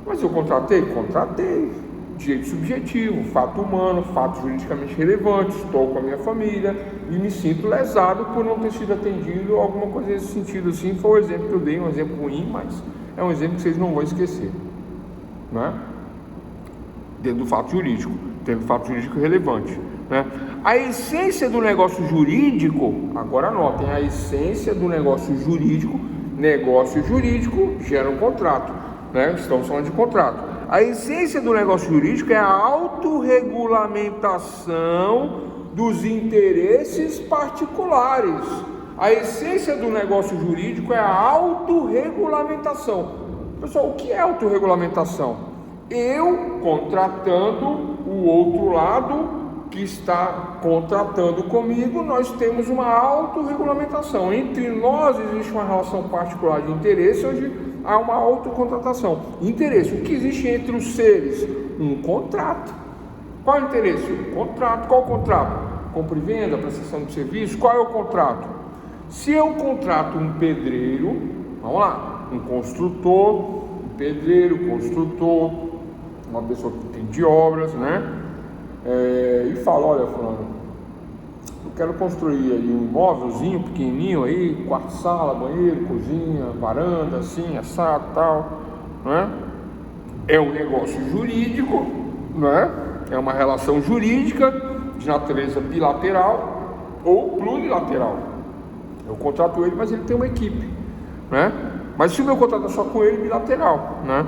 Mas eu contratei? Contratei. Direito subjetivo, fato humano, fato juridicamente relevante. Estou com a minha família e me sinto lesado por não ter sido atendido, alguma coisa nesse sentido assim. Foi o exemplo que eu dei, um exemplo ruim, mas é um exemplo que vocês não vão esquecer, né? Dentro do fato jurídico, dentro do fato jurídico relevante, né? A essência do negócio jurídico, agora anotem, a essência do negócio jurídico gera um contrato, né? Estamos falando de contrato. A essência do negócio jurídico é a autorregulamentação dos interesses particulares. A essência do negócio jurídico é a autorregulamentação. Pessoal, o que é autorregulamentação? Eu contratando o outro lado que está contratando comigo, nós temos uma autorregulamentação. Entre nós existe uma relação particular de interesse, onde há uma autocontratação. Interesse, o que existe entre os seres? Um contrato. Qual é o interesse? Um contrato. Qual é o contrato? Compra e venda, prestação de serviço. Qual é o contrato? Se eu contrato um pedreiro, vamos lá, um construtor, um pedreiro, construtor, uma pessoa que entende de obras, né? E fala, olha, fulano, eu quero construir aí um imóvelzinho pequenininho aí, quarto, sala, banheiro, cozinha, varanda, assim, assado, tal, né? É um negócio jurídico, né? É uma relação jurídica de natureza bilateral ou plurilateral. Eu contrato ele, mas ele tem uma equipe, né? Mas se o meu contrato é só com ele, bilateral, né?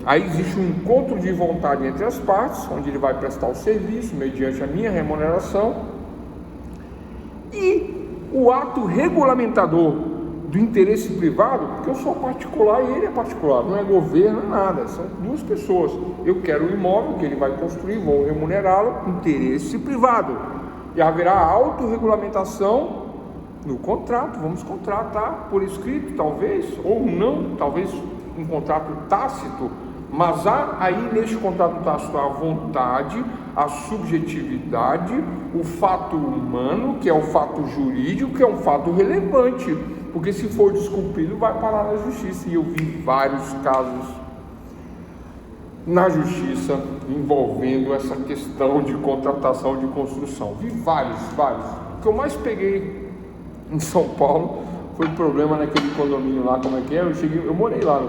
Aí existe um encontro de vontade entre as partes, onde ele vai prestar o serviço mediante a minha remuneração, e o ato regulamentador do interesse privado, porque eu sou particular e ele é particular, não é governo, não é nada, são duas pessoas. Eu quero o imóvel que ele vai construir, vou remunerá-lo, interesse privado, e haverá autorregulamentação no contrato. Vamos contratar por escrito, talvez, ou não, talvez um contrato tácito, mas há aí neste contrato tácito a vontade, a subjetividade, o fato humano, que é o fato jurídico, que é um fato relevante, porque se for descumprido vai parar na justiça. E eu vi vários casos na justiça envolvendo essa questão de contratação de construção. Vi vários. O que eu mais peguei em São Paulo foi o problema naquele condomínio lá, como é que é? Eu morei lá,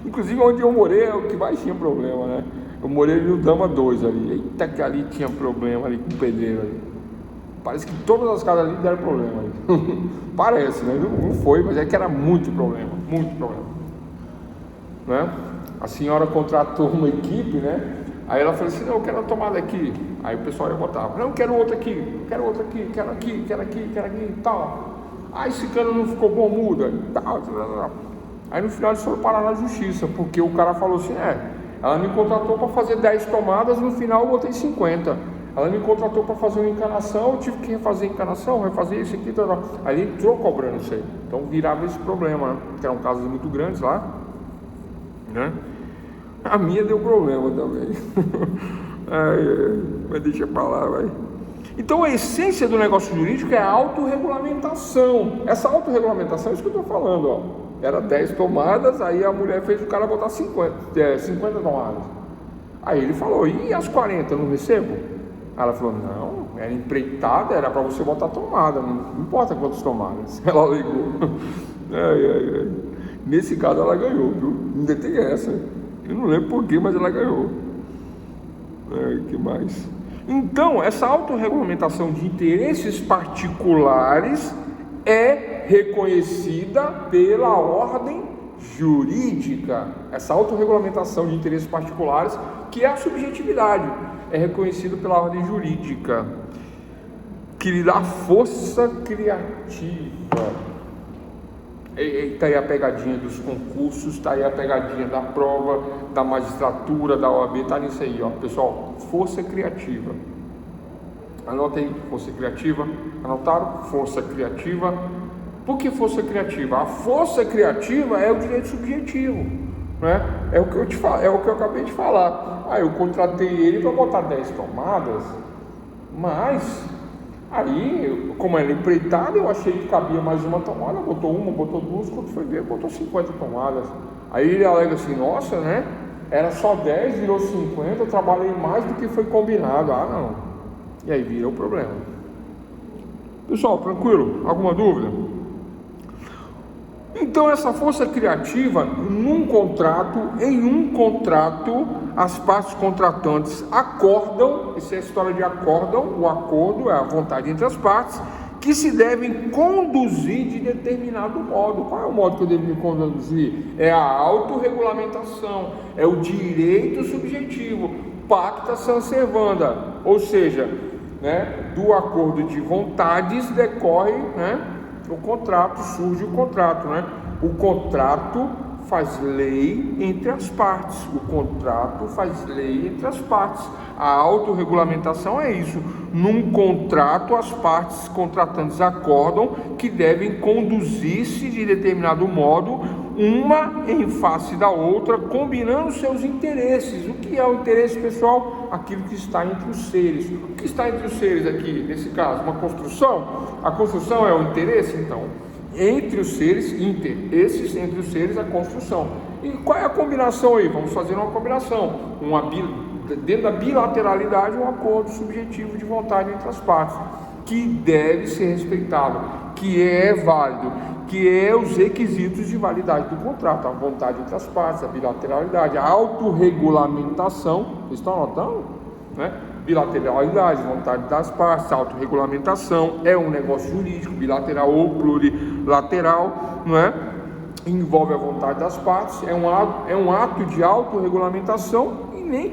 inclusive onde eu morei é o que mais tinha problema, né? Eu morei no Dama 2 ali, eita que ali tinha problema ali com o pedreiro ali. Parece que todas as casas ali deram problema ali. Parece, né? Não foi, mas é que era muito problema, né? A senhora contratou uma equipe, né? Aí ela falou assim, não, eu quero a tomada aqui. Aí o pessoal ia botar, não, eu quero outra aqui, quero aqui, tal. Aí esse cano não ficou bom, muda, tal. Aí no final eles foram parar na justiça, porque o cara falou assim, ela me contratou para fazer 10 tomadas, no final eu botei 50. Ela me contratou para fazer uma encanação, eu tive que refazer a encanação, refazer isso aqui, tal. Aí ele entrou cobrando isso aí. Então virava esse problema, né? Que eram casos muito grandes lá, né? A minha deu problema também. Mas deixa pra lá, vai. Então a essência do negócio jurídico é a autorregulamentação. Essa autorregulamentação é isso que eu estou falando, ó. Era 10 tomadas, aí a mulher fez o cara botar 50 tomadas. Aí ele falou, e as 40, eu não recebo? Ela falou, não, era empreitada, era para você botar tomada, não importa quantas tomadas. Ela alegou. Nesse caso ela ganhou, viu? Ainda tem essa. Eu não lembro porquê, mas ela ganhou. Que mais? Então, essa autorregulamentação de interesses particulares é reconhecida pela ordem jurídica. Essa autorregulamentação de interesses particulares, que é a subjetividade, é reconhecida pela ordem jurídica, que lhe dá força criativa. Está aí a pegadinha dos concursos, está aí a pegadinha da prova, da magistratura, da OAB, está nisso aí, ó, pessoal, força criativa. Anota aí, força criativa. Anotaram? Força criativa. Por que força criativa? A força criativa é o direito subjetivo, né? É o que eu te falo, é o que eu acabei de falar. Eu contratei ele para botar 10 tomadas, mas aí, como era empreitada, eu achei que cabia mais uma tomada, botou uma, botou duas, quando foi ver, botou 50 tomadas. Aí ele alega assim, nossa, né? Era só 10, virou 50, eu trabalhei mais do que foi combinado. Não. E aí vira o problema. Pessoal, tranquilo? Alguma dúvida? Então essa força criativa, em um contrato, as partes contratantes acordam, isso é a história de acordam, o acordo é a vontade entre as partes, que se devem conduzir de determinado modo. Qual é o modo que eu devo me conduzir? É a autorregulamentação, é o direito subjetivo, pacta sunt servanda, ou seja, né, do acordo de vontades decorre, né, o contrato, surge o contrato, né? O contrato faz lei entre as partes. O contrato faz lei entre as partes. A autorregulamentação é isso. Num contrato, as partes contratantes acordam que devem conduzir-se de determinado modo, uma em face da outra, combinando seus interesses. O que é o interesse, pessoal? Aquilo que está entre os seres. O que está entre os seres aqui, nesse caso? Uma construção? A construção é o interesse, então? Entre os seres, esses entre os seres, a construção. E qual é a combinação aí? Vamos fazer uma combinação. Dentro da bilateralidade, um acordo subjetivo de vontade entre as partes, que deve ser respeitado, que é válido, que é os requisitos de validade do contrato, a vontade entre as partes, a bilateralidade, a autorregulamentação. Vocês estão anotando? Né? Bilateralidade, vontade das partes, autorregulamentação, é um negócio jurídico, bilateral ou plurilateral, não é? Envolve a vontade das partes, é um ato de autorregulamentação e nem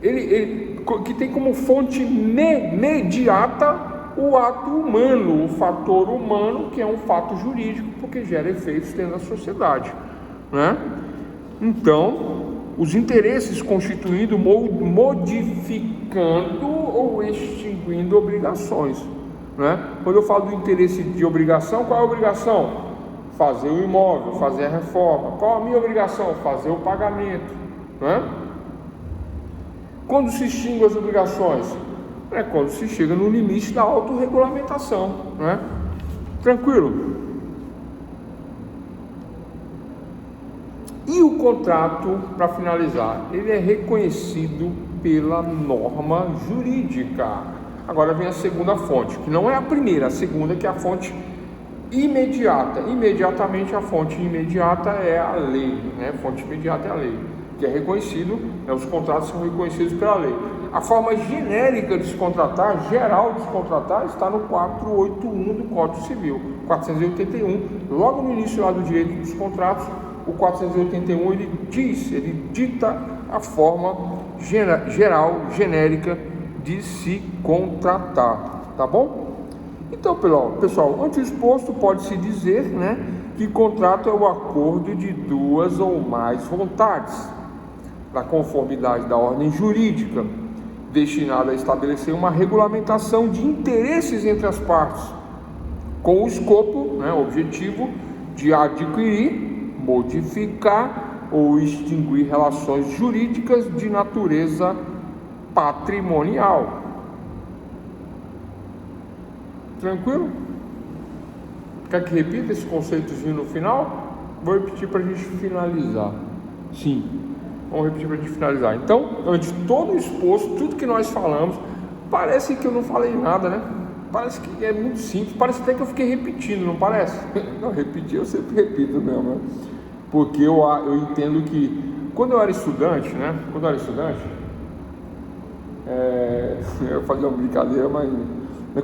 ele que tem como fonte imediata o ato humano, o fator humano, que é um fato jurídico, porque gera efeitos dentro da sociedade, né? Então, os interesses constituindo, modificando ou extinguindo obrigações, né? Quando eu falo do interesse de obrigação, qual é a obrigação? Fazer o imóvel, fazer a reforma. Qual a minha obrigação? Fazer o pagamento, né? Quando se extinguem as obrigações? É quando se chega no limite da autorregulamentação, né? Tranquilo? E o contrato, para finalizar, ele é reconhecido pela norma jurídica. Agora vem a segunda fonte, que não é a primeira, a segunda, que é a fonte imediata. Imediatamente, a fonte imediata é a lei, né? Fonte imediata é a lei, que é reconhecido, né? Os contratos são reconhecidos pela lei. A forma genérica de se contratar, geral de se contratar, está no 481 do Código Civil, 481, logo no início lá do direito dos contratos. O 481 ele dita a forma geral, genérica de se contratar, tá bom? Então, pessoal, ante o exposto pode-se dizer, né, que contrato é o acordo de duas ou mais vontades, da conformidade da ordem jurídica, destinado a estabelecer uma regulamentação de interesses entre as partes, com o escopo, né, objetivo de adquirir, modificar ou extinguir relações jurídicas de natureza patrimonial. Tranquilo? Quer que repita esse conceitozinho no final? Vou repetir para a gente finalizar. Sim, vamos repetir para a gente finalizar. Então, antes de todo o exposto, tudo que nós falamos, parece que eu não falei nada, né? Parece que é muito simples, parece até que eu fiquei repetindo, não parece? Não, repetir eu sempre repito mesmo, né? Porque eu entendo que quando eu era estudante, né? Eu fazia uma brincadeira, mas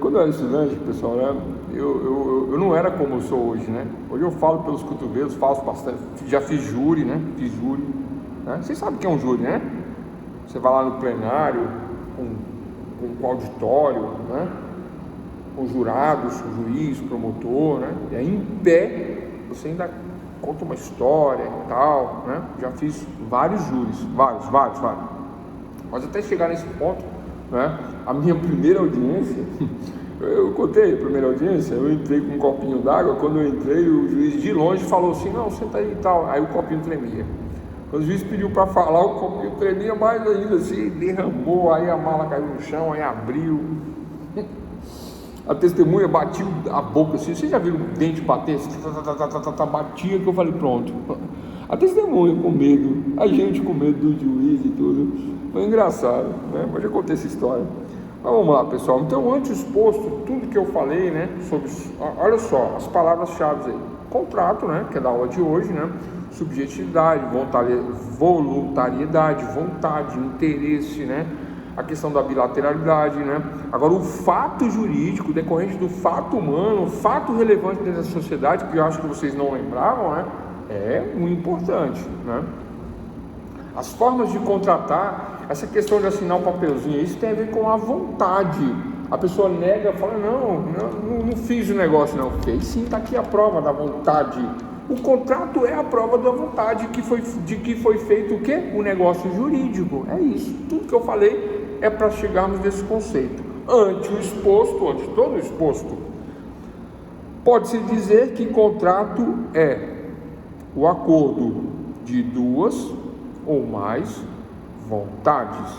quando eu era estudante, pessoal, né? Eu não era como eu sou hoje, né? Hoje eu falo pelos cotovelos, falo bastante, já fiz júri, né? Né? Vocês sabem o que é um júri, né? Você vai lá no plenário com auditório, né? Com jurados, com juiz, promotor, né? E aí em pé você ainda conta uma história e tal, né? Já fiz vários júris, vários. Mas até chegar nesse ponto, né? A minha primeira audiência, eu contei a primeira audiência, eu entrei com um copinho d'água, quando eu entrei o juiz de longe falou assim, não, senta aí e tal, aí o copinho tremia. Quando o juiz pediu para falar, o copinho tremia mais ainda, assim, derramou, aí a mala caiu no chão, aí abriu. A testemunha batia a boca assim, vocês já viram o dente bater? Batia, que eu falei, pronto. A testemunha com medo, a gente com medo do juiz e tudo. Foi engraçado, né? Mas já contei essa história. Mas vamos lá, pessoal. Então, antes exposto, tudo que eu falei, né? Sobre, olha só, as palavras-chave aí. Contrato, né? Que é da aula de hoje, né? Subjetividade, voluntariedade, vontade, interesse, né? A questão da bilateralidade, né? Agora, o fato jurídico, decorrente do fato humano, fato relevante dentro da sociedade, que eu acho que vocês não lembravam, né? É muito importante, né? As formas de contratar, essa questão de assinar um papelzinho, isso tem a ver com a vontade. A pessoa nega, fala, não fiz o negócio, não. Fez sim, está aqui a prova da vontade. O contrato é a prova da vontade de que foi feito o quê? O negócio jurídico. É isso. Tudo que eu falei é para chegarmos nesse conceito. Ante todo o exposto, pode-se dizer que contrato é o acordo de duas ou mais vontades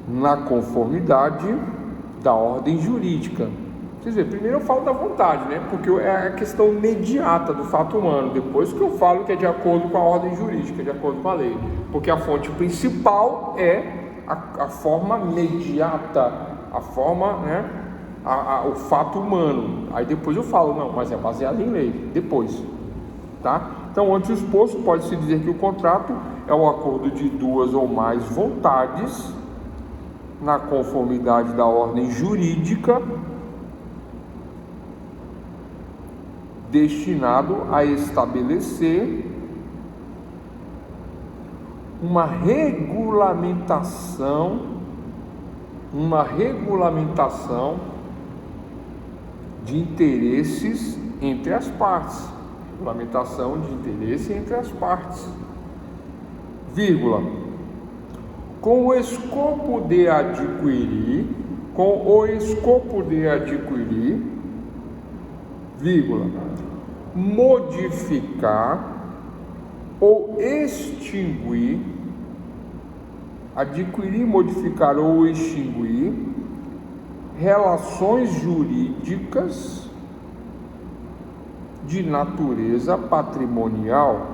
na conformidade da ordem jurídica. Quer dizer, primeiro eu falo da vontade, né? Porque é a questão imediata do fato humano. Depois que eu falo que é de acordo com a ordem jurídica, de acordo com a lei. Porque a fonte principal é a forma imediata, a forma, né? O fato humano. Aí depois eu falo, não, mas é baseado em lei. Depois, tá? Então, antes exposto, pode-se dizer que o contrato é o acordo de duas ou mais vontades na conformidade da ordem jurídica, destinado a estabelecer uma regulamentação de interesses entre as partes. Regulamentação de interesse entre as partes. Vírgula. Com o escopo de adquirir, vírgula, modificar ou extinguir, adquirir, modificar ou extinguir relações jurídicas de natureza patrimonial,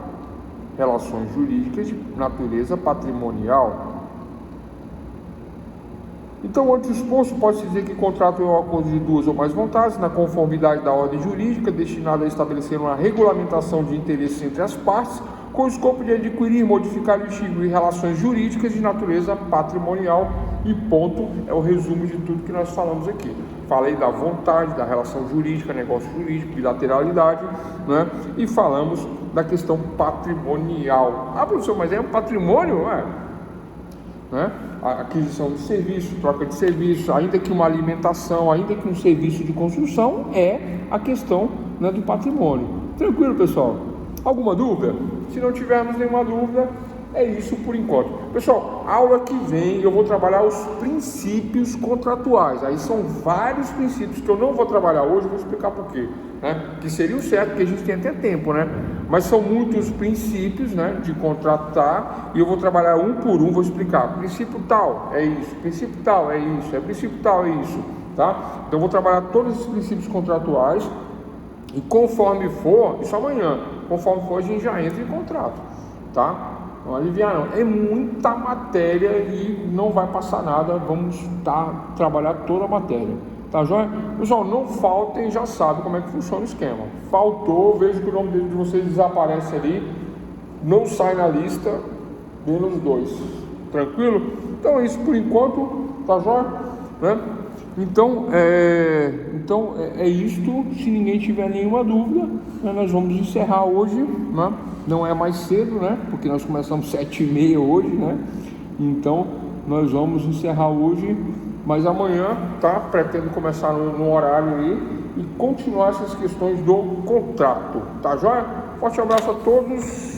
Então, antes exposto, pode-se dizer que contrato é um acordo de duas ou mais vontades, na conformidade da ordem jurídica, destinado a estabelecer uma regulamentação de interesses entre as partes, com o escopo de adquirir, modificar e extinguir relações jurídicas de natureza patrimonial. E ponto, é o resumo de tudo que nós falamos aqui. Falei da vontade, da relação jurídica, negócio jurídico, bilateralidade, né? E falamos da questão patrimonial. Ah, professor, mas é um patrimônio? Né? A aquisição de serviço, troca de serviço, ainda que uma alimentação, ainda que um serviço de construção, é a questão, né, do patrimônio. Tranquilo, pessoal? Alguma dúvida? Se não tivermos nenhuma dúvida, é isso por enquanto. Pessoal, aula que vem eu vou trabalhar os princípios contratuais. Aí são vários princípios que eu não vou trabalhar hoje, eu vou explicar por quê, né? Que seria o certo, porque a gente tem até tempo, né? Mas são muitos princípios, né, de contratar, e eu vou trabalhar um por um, vou explicar. Princípio tal é isso, princípio tal é isso, princípio tal é isso, tá? Então eu vou trabalhar todos esses princípios contratuais, e conforme for, isso amanhã, conforme for a gente já entra em contrato, tá? Não aliviar não, é muita matéria e não vai passar nada, vamos trabalhar toda a matéria, tá joia? Pessoal, não faltem, já sabe como é que funciona o esquema. Faltou, vejo que o nome de vocês desaparece ali, não sai na lista, menos 2, tranquilo? Então é isso por enquanto, tá joia? Né? Então é isto. Se ninguém tiver nenhuma dúvida, né, nós vamos encerrar hoje, né? Não é mais cedo, né? Porque nós começamos 7h30 hoje, né? Então nós vamos encerrar hoje, mas amanhã, tá? Pretendo começar no horário aí e continuar essas questões do contrato, tá joia? Forte abraço a todos.